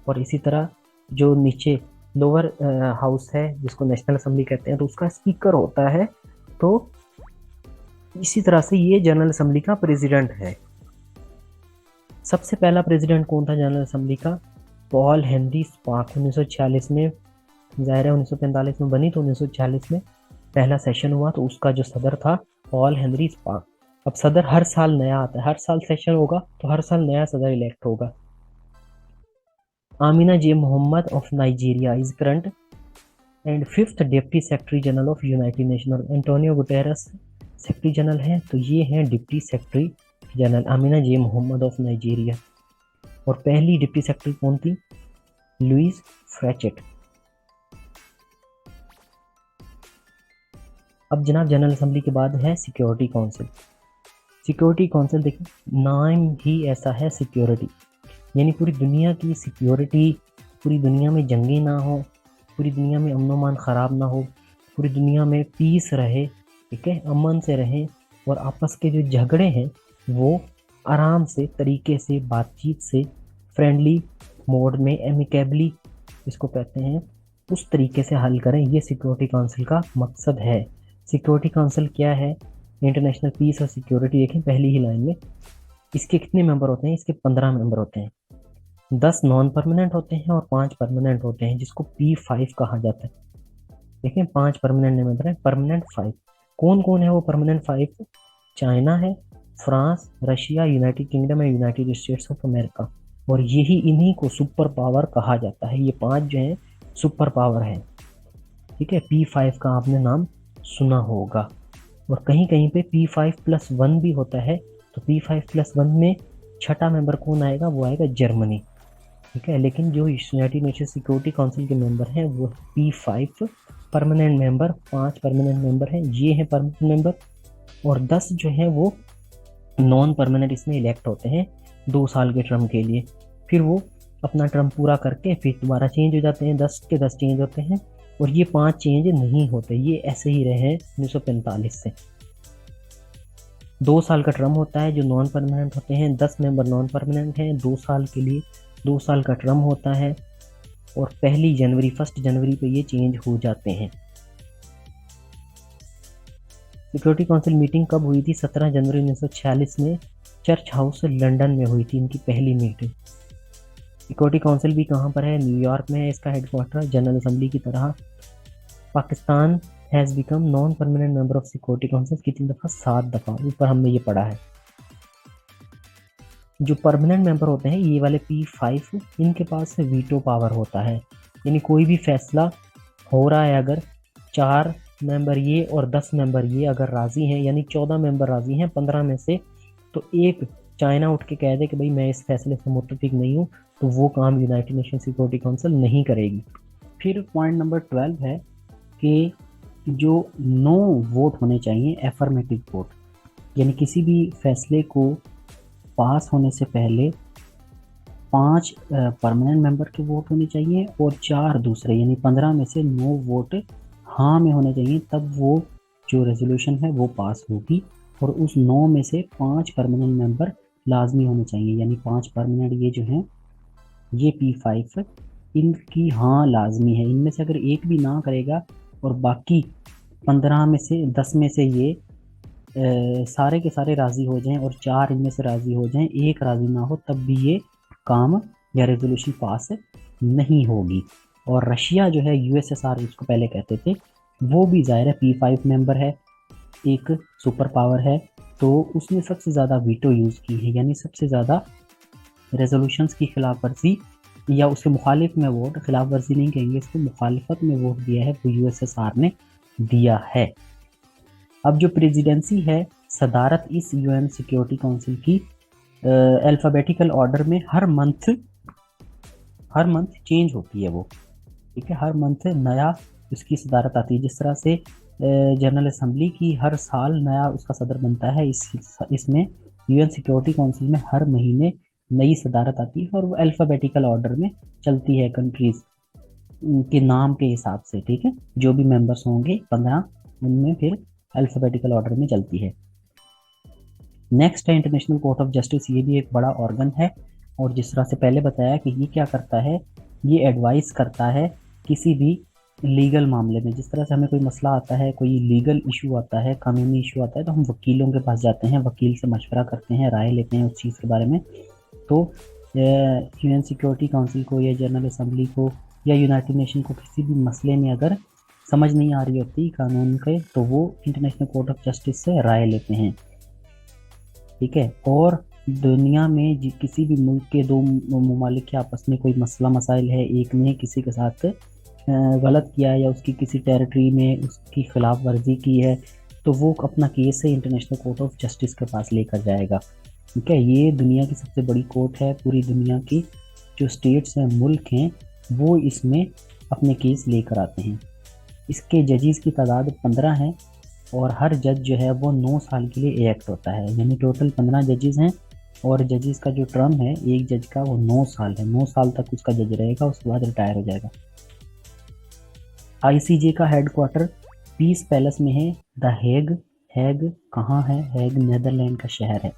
और इसी तरह जो नीचे लोअर हाउस है जिसको नेशनल असेंबली कहते हैं, तो उसका स्पीकर होता है। तो इसी तरह से ये जनरल असेंबली का प्रेसिडेंट है। सबसे पहला प्रेसिडेंट कौन था जनरल असेंबली का? Paul Henry spark. 1946 में, ज़ाहिर है 1945 में बनी, तो 1946 में पहला सेशन हुआ, तो उसका जो सदर था पॉल हेनरी स्पार्क। अब सदर हर साल नया आता है, हर साल सेशन होगा तो हर साल नया सदर इलेक्ट होगा। Amina J Mohammed of Nigeria is current and 5th deputy secretary general of United Nation. और एंटोनियो गुटेरस सेक्रेटरी जनरल हैं, तो ये हैं deputy secretary general Amina J Mohammed of Nigeria. और पहली डिप्टी सेक्रेटरी कौन थी? Louise Frechette. अब जनाब जनरल असेंबली के बाद है सिक्योरिटी काउंसिल। सिक्योरिटी काउंसिल देखिए, नाम ही ऐसा है सिक्योरिटी, यानी पूरी दुनिया की सिक्योरिटी, पूरी दुनिया में जंगे ना हो, पूरी दुनिया में अमन अमान ख़राब ना हो, पूरी दुनिया में पीस रहे, ठीक है, अमन से रहें, और आपस के जो झगड़े हैं वो आराम से तरीके से, बातचीत से, फ्रेंडली मोड में, एमिकेबली इसको कहते हैं, उस तरीके से हल करें। ये सिक्योरिटी काउंसिल का मकसद है। सिक्योरिटी काउंसिल क्या है? इंटरनेशनल पीस और सिक्योरिटी। देखें पहली ही लाइन में, इसके कितने मेंबर होते हैं? इसके 15 मेंबर होते हैं। 10 नॉन परमानेंट होते हैं और 5 परमानेंट होते हैं, जिसको P5 कहा जाता है। देखें 5 परमानेंट मेंबर हैं, परमानेंट 5। कौन कौन है वो परमानेंट 5? चाइना है, फ्रांस, रशिया, यूनाइटेड किंगडम है, यूनाइटेड स्टेट्स ऑफ अमेरिका। और यही इन्हीं को सुपर पावर कहा जाता है। ये 5 जो हैं सुपर पावर हैं। ठीक है, P5 का आपने नाम सुना होगा। और कहीं कहीं पे P5+1 भी होता है। तो P5+1 में छठा मेंबर कौन आएगा? वो आएगा जर्मनी। ठीक है, लेकिन जो यूनाइटेड नेशन सिक्योरिटी काउंसिल के मेंबर हैं वो P5 permanent member, 5 permanent member हैं, ये हैं परमानेंट मेंबर, और 10 जो हैं वो नॉन परमानेंट इसमें इलेक्ट होते हैं 2 साल के टर्म के लिए। फिर वो अपना टर्म पूरा करके फिर दोबारा चेंज हो जाते हैं, 10 के 10 चेंज होते हैं। और ये 5 चेंज नहीं होते, ये ऐसे ही रहे हैं 1945 से। 2 साल का टर्म होता है। जो नॉन परमानेंट होते हैं 10 मेंबर नॉन परमानेंट हैं 2 साल के लिए, 2 साल का टर्म होता है। और 1 जनवरी पे ये चेंज हो जाते हैं। सिक्योरिटी काउंसिल मीटिंग कब हुई थी? 17 जनवरी 1946 में चर्च हाउस लंदन में हुई थी इनकी पहली मीटिंग। सिक्योरिटी काउंसिल भी कहाँ पर है? न्यूयॉर्क में है इसका हेडक्वार्टर। जनरल असेंबली की तरह Pakistan has become non permanent member of security council कितनी दफ़ा? 7 दफ़ा। ऊपर हमने ये पढ़ा है। जो परमानेंट मेंबर होते हैं ये वाले P5, इनके पास वीटो पावर होता है। यानी कोई भी फैसला हो रहा है, अगर 4 मेंबर ये और 10 मेंबर ये अगर राज़ी हैं, यानी 14 मेंबर राज़ी हैं 15 में से, तो एक चाइना उठ के कह दे कि भाई मैं इस फैसले से मुत्तफिक नहीं हूँ, तो वो काम यूनाइटेड नेशन सिक्योरिटी काउंसिल नहीं करेगी। फिर पॉइंट नंबर 12 है कि जो नो वोट होने चाहिए, एफर्मेटिव वोट, यानी किसी भी फैसले को पास होने से पहले 5 परमानेंट मेंबर के वोट होने चाहिए और 4 दूसरे, यानी 15 में से 9 वोट हाँ में होने चाहिए, तब वो जो रेजोल्यूशन है वो पास होगी। और उस 9 में से 5 परमानेंट मेंबर लाजमी होने चाहिए, यानी 5 परमानेंट ये जो हैं ये P5 इनकी हाँ लाजमी है। इनमें से अगर एक भी ना करेगा और बाकी 15 में से 10 में से ये सारे के सारे राज़ी हो जाएं और 4 इनमें से राज़ी हो जाएं, एक राज़ी ना हो, तब भी ये काम या रेजोल्यूशन पास नहीं होगी। और रशिया जो है, USSR जिसको पहले कहते थे, वो भी ज़ाहिर है P5 मेंबर है, एक सुपर पावर है, तो उसने सबसे ज़्यादा वीटो यूज़ की है, यानी सबसे ज़्यादा रेजोल्यूशंस की खिलाफ वर्जी या उसके मुखालिफ में वोट, खिलाफ वर्जी नहीं कहेंगे इसको, मुखालिफत में वोट दिया है वो USSR ने दिया है। अब जो प्रेसिडेंसी है, सदारत इस UN सिक्योरिटी काउंसिल की अल्फ़ाबेटिकल ऑर्डर में हर मंथ चेंज होती है वो, ठीक है, हर मंथ नया उसकी सदारत आती है। जिस तरह से जनरल असेंबली की हर साल नया उसका सदर बनता है, इसमें UN सिक्योरिटी काउंसिल में हर महीने नई सदारत आती है और वो अल्फ़ाबेटिकल ऑर्डर में चलती है, कंट्रीज़ के नाम के हिसाब से, ठीक है। जो भी मेंबर्स होंगे 15 उनमें फिर अल्फ़ाबेटिकल ऑर्डर में चलती है। नेक्स्ट है इंटरनेशनल कोर्ट ऑफ जस्टिस। ये भी एक बड़ा ऑर्गन है और जिस तरह से पहले बताया कि ये क्या करता है, ये एडवाइस करता है किसी भी लीगल मामले में। जिस तरह से हमें कोई मसला आता है, कोई लीगल इशू आता है, कानूनी इशू आता है, तो हम वकीलों के पास जाते हैं, वकील से मशवरा करते हैं, राय लेते हैं उस चीज़ के बारे में। तो UN सिक्योरिटी काउंसिल को या जनरल असेंबली को या यूनाइटेड नेशन को किसी भी मसले में अगर समझ नहीं आ रही होती कानून के, तो वो इंटरनेशनल कोर्ट ऑफ जस्टिस से राय लेते हैं, ठीक है। और दुनिया में किसी भी मुल्क के 2 ममालिक के आपस में कोई मसला मसाइल है, एक ने किसी के साथ गलत किया या उसकी किसी टेरिटरी में उसकी खिलाफ वर्जी की है, तो वो अपना केस है इंटरनेशनल कोर्ट ऑफ जस्टिस के पास लेकर जाएगा, ठीक है। ये दुनिया की सबसे बड़ी कोर्ट है। पूरी दुनिया की जो स्टेट्स हैं, मुल्क हैं, वो इसमें अपने केस लेकर आते हैं। इसके जजेस की तादाद 15 है और हर जज जो है वो 9 साल के लिए इलेक्ट होता है, यानी टोटल 15 जजेस हैं और जजेस का जो टर्म है एक जज का वो 9 साल है। 9 साल तक उसका जज रहेगा, उसके बाद रिटायर हो जाएगा। ICJ का हेडक्वार्टर पीस पैलेस में है, द हेग। हेग कहाँ है? हेग नेदरलैंड का शहर है।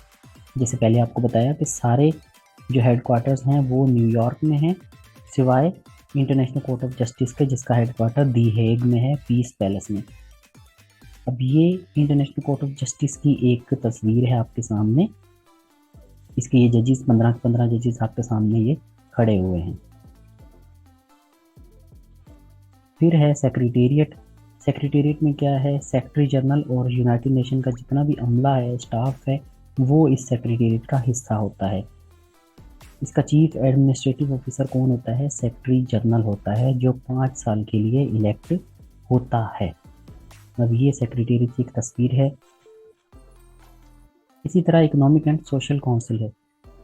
जैसे पहले आपको बताया कि सारे जो हेडक्वार्टर्स हैं वो न्यूयॉर्क में हैं, सिवाय इंटरनेशनल कोर्ट ऑफ जस्टिस के, जिसका हेडक्वार्टर दी हेग में है, पीस पैलेस में। अब ये इंटरनेशनल कोर्ट ऑफ जस्टिस की एक तस्वीर है आपके सामने। इसके ये जजेस 15 जजेस आपके सामने ये खड़े हुए हैं। फिर है सेक्रेटेरिएट। सेक्रेटेरिएट में क्या है? सेक्रेटरी जनरल और यूनाइटेड नेशन का जितना भी अमला है, स्टाफ है, वो इस सेक्रेटेरिएट का हिस्सा होता है। इसका चीफ एडमिनिस्ट्रेटिव ऑफिसर कौन होता है? सेक्रेटरी जनरल होता है, जो 5 साल के लिए इलेक्ट होता है। अब ये सेक्रेटेरिएट की एक तस्वीर है। इसी तरह इकोनॉमिक एंड सोशल काउंसिल है।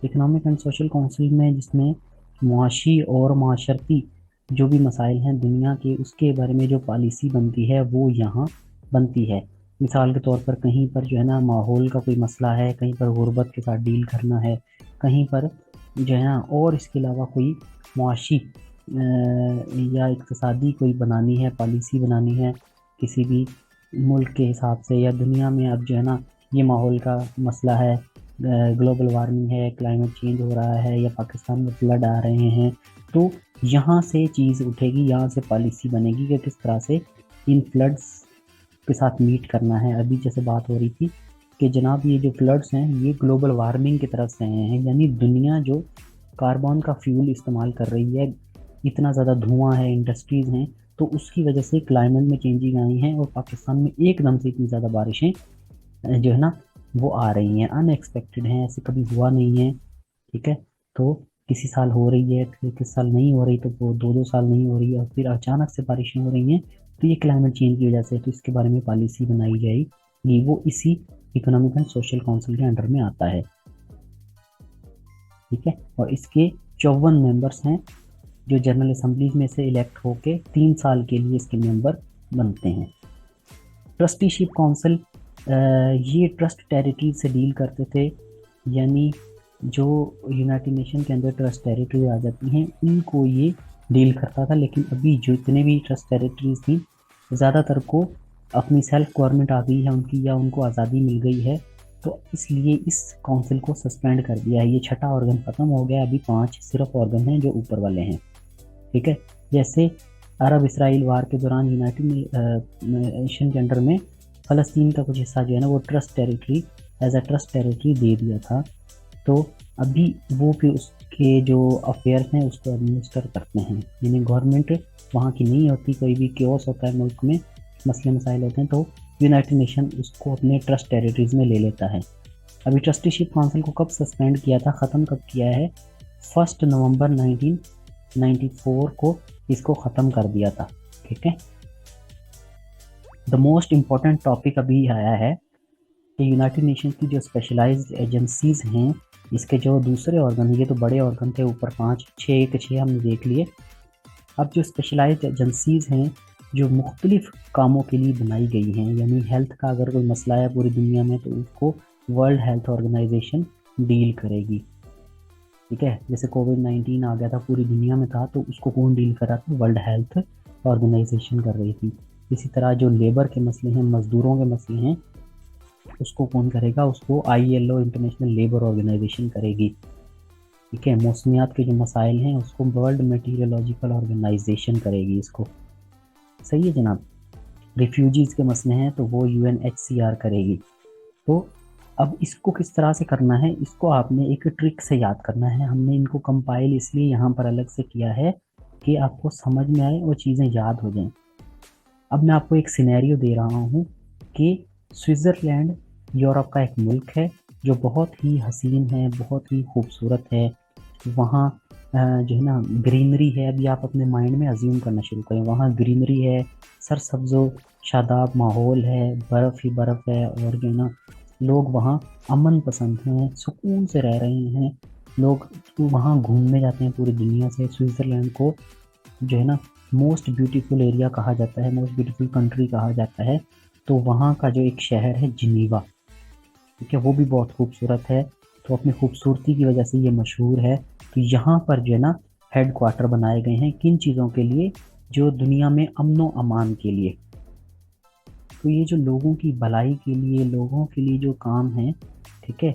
इकोनॉमिक एंड सोशल काउंसिल में जिसमें मुआशी और माशरती जो भी मसाइल हैं दुनिया के, उसके बारे में जो पॉलिसी बनती है वो यहाँ बनती है। मिसाल के तौर पर कहीं पर जो है ना माहौल का कोई मसला है, कहीं पर गुर्बत के साथ डील करना है, कहीं पर जो है ना, और इसके अलावा कोई मुआशी या इक़्तिसादी कोई बनानी है, पॉलिसी बनानी है किसी भी मुल्क के हिसाब से, या दुनिया में अब जो है ना ये माहौल का मसला है, ग्लोबल वार्मिंग है, क्लाइमेट चेंज हो रहा है, या पाकिस्तान में फ्लड आ रहे हैं, तो यहाँ से चीज़ उठेगी, यहाँ से पॉलिसी बनेगी कि किस तरह से इन फ्लड्स के साथ मीट करना है। अभी जैसे बात हो रही थी कि जनाब ये जो फ्लड्स हैं ये ग्लोबल वार्मिंग की तरफ से आए हैं, यानी दुनिया जो कार्बन का फ्यूल इस्तेमाल कर रही है, इतना ज़्यादा धुआं है, इंडस्ट्रीज़ हैं, तो उसकी वजह से क्लाइमेट में चेंजिंग आई हैं और पाकिस्तान में एकदम से इतनी ज़्यादा बारिशें जो है ना वो आ रही हैं, अनएक्सपेक्टेड हैं, ऐसे कभी हुआ नहीं है। ठीक है, तो किसी साल हो रही है, फिर किस साल नहीं हो रही, तो वो 2-2 साल नहीं हो रही है, और फिर अचानक से बारिशें हो रही हैं, तो ये क्लाइमेट चेंज की वजह से। तो इसके बारे में पॉलिसी बनाई जाएगी, वो इसी इकोनॉमिक एंड सोशल काउंसिल के अंडर में आता है। ठीक है, और इसके 54 मेंबर्स हैं जो जनरल असेंबलीज में से इलेक्ट होके 3 साल के लिए इसके मेंबर बनते हैं। ट्रस्टीशिप काउंसिल ये ट्रस्ट टेरिटरी से डील करते थे, यानी जो यूनाइटेड नेशन के अंदर ट्रस्ट टेरिटरी आ जाती हैं उनको ये डील करता था। लेकिन अभी जितने भी ट्रस्ट टेरिटरीज थी ज़्यादातर को अपनी सेल्फ गवर्नमेंट आ गई है उनकी, या उनको आज़ादी मिल गई है, तो इसलिए इस काउंसिल को सस्पेंड कर दिया है। ये छठा ऑर्गन ख़त्म हो गया, अभी 5 सिर्फ ऑर्गन हैं जो ऊपर वाले हैं। ठीक है, जैसे अरब इसराइल वार के दौरान यूनाइटेड नेशन के अंडर में फ़लस्तीन का कुछ हिस्सा जो है ना वो trust territory as a trust territory दे दिया था, तो अभी वो फिर उसके जो अफेयर्स हैं उसको एडमिनिस्टर करते हैं, यानी गवर्नमेंट वहाँ की नहीं होती, कोई भी केओस होता है मुल्क में, मसले मसाइल होते हैं, तो यूनाइटेड नेशन उसको अपने ट्रस्ट टेरिटरीज में ले लेता है। अभी ट्रस्टीशिप काउंसिल को कब सस्पेंड किया था, ख़त्म कब किया है, 1 नवंबर 1994 को इसको ख़त्म कर दिया था। ठीक है, द मोस्ट इम्पॉर्टेंट टॉपिक अभी आया है कि यूनाइटेड नेशन की जो स्पेशलाइज्ड एजेंसीज हैं, इसके जो दूसरे ऑर्गन हैं, ये तो बड़े ऑर्गन थे ऊपर 5 6 के 6 हमने देख लिए, अब जो स्पेशलाइज्ड एजेंसीज हैं जो मुख्तलिफ कामों के लिए बनाई गई हैं, यानी हेल्थ का अगर कोई मसला है पूरी दुनिया में तो उसको वर्ल्ड हेल्थ ऑर्गेनाइजेशन डील करेगी। ठीक है, जैसे कोविड-19 आ गया था, पूरी दुनिया में था, तो उसको कौन डील कर रहा था, वर्ल्ड हेल्थ ऑर्गेनाइजेशन कर रही थी। इसी तरह जो लेबर के मसले हैं, मजदूरों के मसले हैं, उसको कौन करेगा, उसको ILO इंटरनेशनल लेबर ऑर्गेनाइजेशन करेगी। ठीक है, मौसमियात के जो मसाइल हैं उसको वर्ल्ड मेटीरियोलॉजिकल ऑर्गेनाइजेशन करेगी इसको। सही है जनाब, रिफ्यूजीज़ के मसले हैं तो वो UNHCR करेगी। तो अब इसको किस तरह से करना है, इसको आपने एक ट्रिक से याद करना है। हमने इनको कंपाइल इसलिए यहाँ पर अलग से किया है कि आपको समझ में आए और चीज़ें याद हो जाएं। अब मैं आपको एक सिनेरियो दे रहा हूँ कि स्विट्ज़रलैंड यूरोप का एक मुल्क है जो बहुत ही हसीन है, बहुत ही खूबसूरत है। वहाँ जो है ना ग्रीनरी है, अभी आप अपने माइंड में अज्यूम करना शुरू करें, वहाँ ग्रीनरी है, सरसब्ज़ो शादाब माहौल है, बर्फ़ ही बर्फ़ है, और जो है ना लोग वहाँ अमन पसंद हैं, सुकून से रह रहे हैं। लोग वहाँ घूमने जाते हैं पूरी दुनिया से। स्विट्ज़रलैंड को जो है ना मोस्ट ब्यूटीफुल एरिया कहा जाता है, मोस्ट ब्यूटीफुल कंट्री कहा जाता है। तो वहाँ का जो एक शहर है जिनीवा, ठीक है, वो भी बहुत खूबसूरत है, तो अपनी खूबसूरती की वजह से ये मशहूर है। तो यहाँ पर जो है ना हेड क्वार्टर बनाए गए हैं किन चीज़ों के लिए, जो दुनिया में अमन व अमान के लिए। तो ये जो लोगों की भलाई के लिए, लोगों के लिए जो काम है, ठीक है,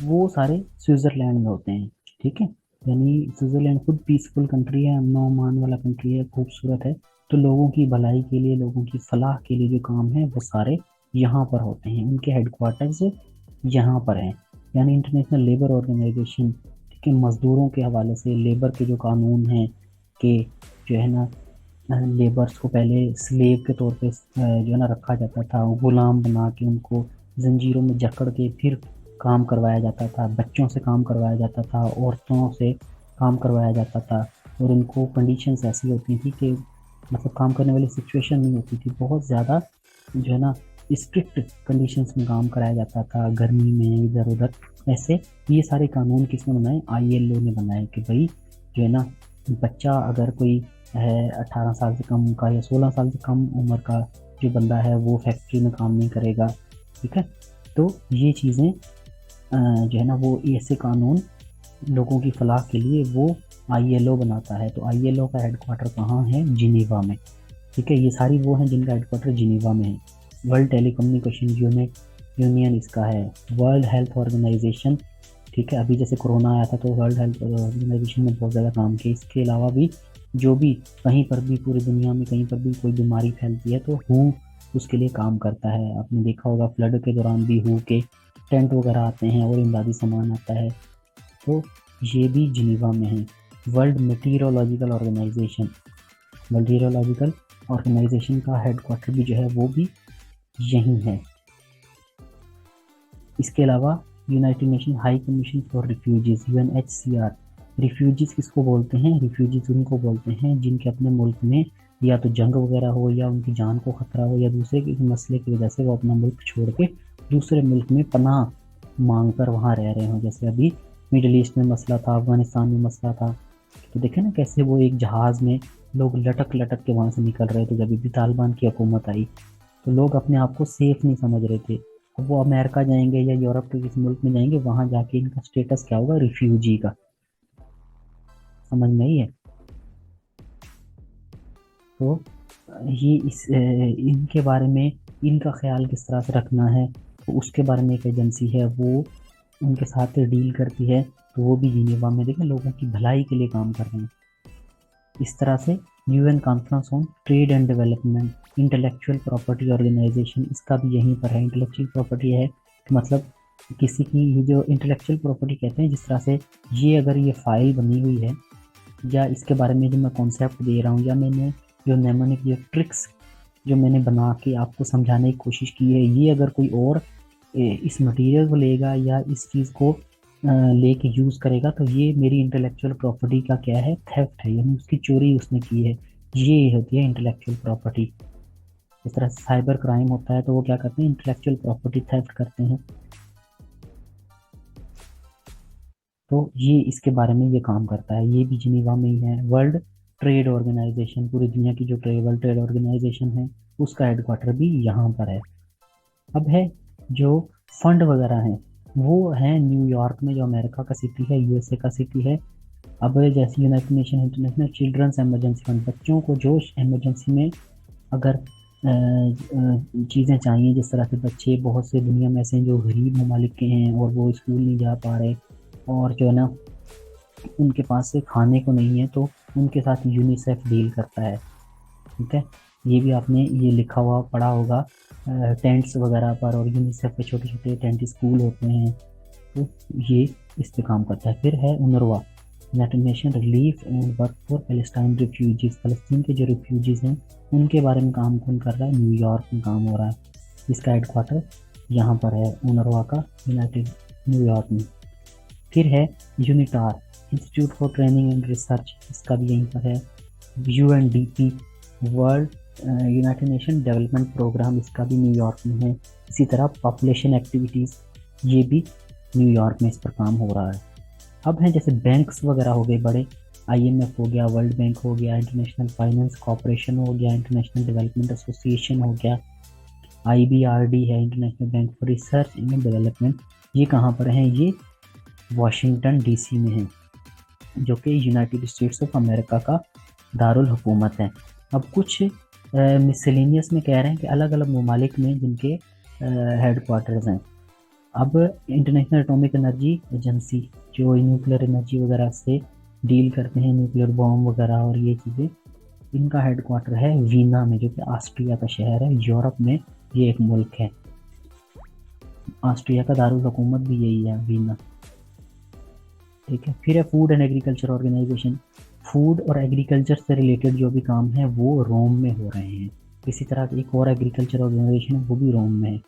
वो सारे स्विट्ज़रलैंड में होते हैं। ठीक है, यानी स्विट्ज़रलैंड खुद पीसफुल कंट्री है, अमन अमान वाला कंट्री है, खूबसूरत है, तो लोगों की भलाई के लिए, लोगों की फलाह के लिए जो काम है वो सारे यहाँ पर होते हैं, उनके हेडक्वार्टर्स यहाँ पर हैं। यानी इंटरनेशनल लेबर ऑर्गेनाइजेशन, ठीक है, मज़दूरों के हवाले से लेबर के जो कानून हैं कि जो है ना लेबर्स को पहले स्लेव के तौर पे जो है ना रखा जाता था, गुलाम बना के उनको जंजीरों में जकड़ के फिर काम करवाया जाता था, बच्चों से काम करवाया जाता था, औरतों से काम करवाया जाता था, और उनको कंडीशंस ऐसी होती थी कि मतलब काम करने वाली सिचुएशन नहीं होती थी, बहुत ज़्यादा जो है ना स्ट्रिक्ट कंडीशंस में काम कराया जाता था, गर्मी में इधर उधर ऐसे। ये सारे कानून किसने बनाए, ILO ने बनाए कि भाई जो है ना बच्चा अगर कोई है 18 साल से कम का या 16 साल से कम उम्र का जो बंदा है वो फैक्ट्री में काम नहीं करेगा। ठीक है, तो ये चीज़ें जो है ना वो ऐसे कानून लोगों की फलाह के लिए वो ILO बनाता है। तो ILO का हेडक्वार्टर कहाँ है, जिनीवा में। ठीक है, ये सारी वो हैं जिनका हेडक्वार्टर जिनीवा में है। वर्ल्ड टेलीकम्युनिकेशन यूनिट यूनियन इसका है। वर्ल्ड हेल्थ ऑर्गेनाइजेशन, ठीक है, अभी जैसे कोरोना आया था तो वर्ल्ड हेल्थ ऑर्गेनाइजेशन ने बहुत ज़्यादा काम किया। इसके अलावा भी जो भी कहीं पर भी पूरी दुनिया में कहीं पर भी कोई बीमारी फैलती है तो हु उसके लिए काम करता है। आपने देखा होगा फ्लड के दौरान भी हु के टेंट वगैरह आते हैं और इमदादी सामान आता है, तो ये भी जिनीवा में है। वर्ल्ड मेटीरियोलॉजिकल ऑर्गेनाइजेशन, मेटीरियोलॉजिकल ऑर्गेनाइजेशन का हेडक्वार्टर भी जो है वो भी यहीं है। इसके अलावा United nation high commission for refugees, UNHCR। Refugees किसको बोलते हैं? रिफ्यूजीज उनको बोलते हैं जिनके अपने मुल्क में या तो जंग वगैरह हो या उनकी जान को खतरा हो या दूसरे किसी मसले की वजह से वो अपना मुल्क छोड़ के दूसरे मुल्क में पनाह मांग कर वहाँ रह रहे हों। जैसे अभी मिडल ईस्ट में मसला था, अफगानिस्तान में मसला था, तो देखे ना कैसे वो एक जहाज़ में लोग लटक लटक के वहाँ से निकल रहे थे। जब भी तालिबान की हुकूमत आई तो लोग अपने आप को सेफ नहीं समझ रहे थे। अब वो अमेरिका जाएंगे या यूरोप के किसी मुल्क में जाएंगे, वहां जाके इनका स्टेटस क्या होगा? रिफ्यूजी का। समझ में आई है? तो ये इनके बारे में, इनका ख्याल किस तरह से रखना है तो उसके बारे में एक एजेंसी है, वो उनके साथ डील करती है। तो वो भी जिनेवा में देखें लोगों की भलाई के लिए काम कर रहे हैं। इस तरह से UN conference on trade and development, intellectual property organization, इसका भी यहीं पर है। इंटेलेक्चुअल प्रॉपर्टी है मतलब किसी की, ये जो इंटेलेक्चुअल प्रॉपर्टी कहते हैं, जिस तरह से ये अगर ये फाइल बनी हुई है या इसके बारे में जो मैं कॉन्सेप्ट दे रहा हूँ या मैंने जो नेमोनिक जो ट्रिक्स जो मैंने बना के आपको समझाने की कोशिश की है, ये अगर कोई और इस मटेरियल को लेगा या इस चीज़ को लेके यूज़ करेगा तो ये मेरी इंटेलेक्चुअल प्रॉपर्टी का क्या है? थेफ्ट है, यानी उसकी चोरी उसने की है। ये होती है इंटेलेक्चुअल प्रॉपर्टी। इस तरह साइबर क्राइम होता है तो वो क्या करते हैं? इंटेलेक्चुअल प्रॉपर्टी थेफ्ट करते हैं। तो ये इसके बारे में ये काम करता है, ये भी जिनीवा में ही है। वर्ल्ड ट्रेड ऑर्गेनाइजेशन, पूरी दुनिया की जो वर्ल्ड ट्रेड ऑर्गेनाइजेशन है उसका हेडक्वार्टर भी यहाँ पर है। अब है जो फंड वगैरह हैं वो है न्यूयॉर्क में, जो अमेरिका का सिटी है, USA का सिटी है। अब जैसे united nation international children's emergency fund, बच्चों को जो एमरजेंसी में अगर चीज़ें चाहिए, जिस तरह से बच्चे बहुत से दुनिया में ऐसे हैं जो गरीब ममालिक के हैं और वो स्कूल नहीं जा पा रहे और जो है ना उनके पास से खाने को नहीं है, तो उनके साथ यूनिसेफ डील करता है। ठीक है, ये भी आपने ये लिखा हुआ पढ़ा होगा टेंट्स वगैरह पर, और यूनिसेफ पे छोटे छोटे टेंट स्कूल होते हैं, तो ये इस पे काम करता है। फिर है UNRWA, United Nation relief and work for Palestine refugees. फलस्तीन के जो रिफ्यूजीज हैं उनके बारे में काम कौन कर रहा है? न्यूयॉर्क में काम हो रहा है। इसका हेडक्वार्टर यहाँ पर है UNRWA का, यूनाइटेड न्यूयॉर्क में। फिर है UNITAR, institute for training and research, इसका भी यहीं पर है। UNDP, world United Nation development programme, इसका भी न्यूयॉर्क में है। इसी तरह पॉपुलेशन एक्टिविटीज़, ये भी न्यूयॉर्क में इस पर काम हो रहा है। अब हैं जैसे बैंक्स वगैरह हो गए बड़े, IMF हो गया, वर्ल्ड बैंक हो गया, इंटरनेशनल फाइनेंस कॉरपोरेशन हो गया, इंटरनेशनल डेवलपमेंट एसोसिएशन हो गया, IBRD है, international bank for research and development. ये कहाँ पर हैं? ये वाशिंगटन DC में है, जो कि यूनाइटेड स्टेट्स ऑफ अमेरिका का दारुल हुकूमत है। अब कुछ मिसलेनियस में कह रहे हैं कि अलग अलग ममालिक में जिनके हेडक्वार्टर्स हैं। अब इंटरनेशनल एटॉमिक एनर्जी एजेंसी, जो न्यूक्लियर एनर्जी वगैरह से डील करते हैं, न्यूक्लियर बॉम्ब वगैरह और ये चीज़ें, इनका हेडक्वार्टर है वीना में, जो कि ऑस्ट्रिया का शहर है, यूरोप में ये एक मुल्क है। ऑस्ट्रिया का दारुल हुकूमत भी यही है, वीना। ठीक है, फिर है food and agriculture organization. Food और एग्रीकल्चर से रिलेटेड जो भी काम है वो रोम में हो रहे हैं। इसी तरह एक और एग्रीकल्चर ऑर्गेनाइजेशन है, वो भी रोम में है।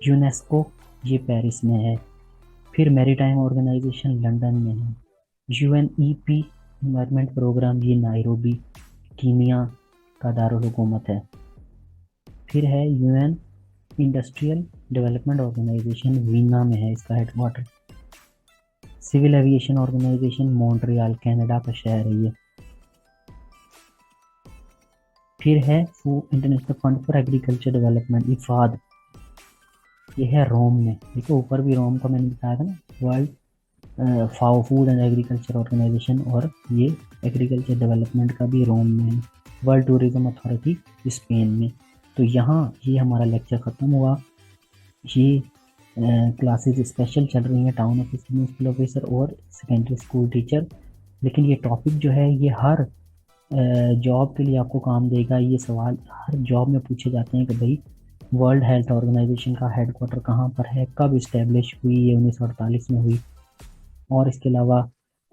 यूनेस्को, ये पेरिस में है। फिर मैरीटाइम ऑर्गेनाइजेशन लंदन में है। UNEP इन्वायरमेंट प्रोग्राम, ये नायरोबी कीनिया का दारुल हुकूमत है। फिर है UN industrial development organization, Vienna में है इसका headquarter. Civil aviation organization, Montreal Canada का शहर है ये। फिर है international fund for agriculture development, IFAD, ये है रोम में। देखो ऊपर भी रोम का मैंने बताया था ना, world FAO food and agriculture organization, और ये एग्रीकल्चर डेवलपमेंट का भी रोम में है। वर्ल्ड टूरिज्म अथॉरिटी स्पेन में। तो यहाँ ये हमारा लेक्चर ख़त्म हुआ। ये क्लासेस स्पेशल चल रही हैं टाउन ऑफिसर में स्कूल ऑफिसर और सेकेंडरी स्कूल टीचर। लेकिन ये टॉपिक जो है ये हर जॉब के लिए आपको काम देगा। ये सवाल हर जॉब में पूछे जाते हैं कि भाई वर्ल्ड हेल्थ ऑर्गेनाइजेशन का हेडक्वार्टर कहाँ पर है, कब इस्टेब्लिश हुई, ये 1948 में हुई। और इसके अलावा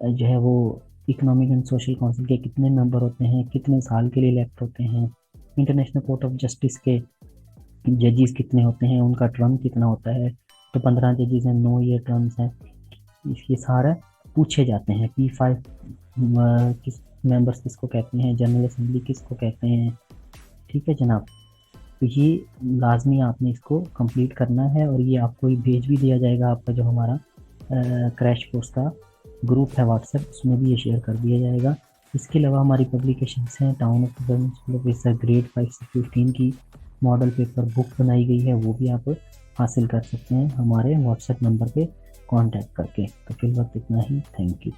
जो है वो इकोनॉमिक एंड सोशल काउंसिल के कितने मेंबर होते हैं, कितने साल के लिए इलेक्ट होते हैं, इंटरनेशनल कोर्ट ऑफ जस्टिस के जजेस कितने होते हैं, उनका टर्म कितना होता है। तो 15 जजेस हैं, 9 ईयर टर्म्स हैं। ये सारा पूछे जाते हैं। P5 किस मेंबर्स किसको कहते हैं, जनरल असेंबली किसको कहते हैं। ठीक है जनाब। तो ये लाजमी आपने इसको कंप्लीट करना है और ये आपको भेज भी दिया जाएगा। आपका जो हमारा क्रैश कोर्स का ग्रुप है व्हाट्सएप, उसमें भी ये शेयर कर दिया जाएगा। इसके अलावा हमारी पब्लिकेशंस हैं, town of government school officer grade 5 से 15 की मॉडल पेपर बुक बनाई गई है, वो भी आप हासिल कर सकते हैं हमारे व्हाट्सएप नंबर पे कांटेक्ट करके। तो फिर वक्त इतना ही। Thank you.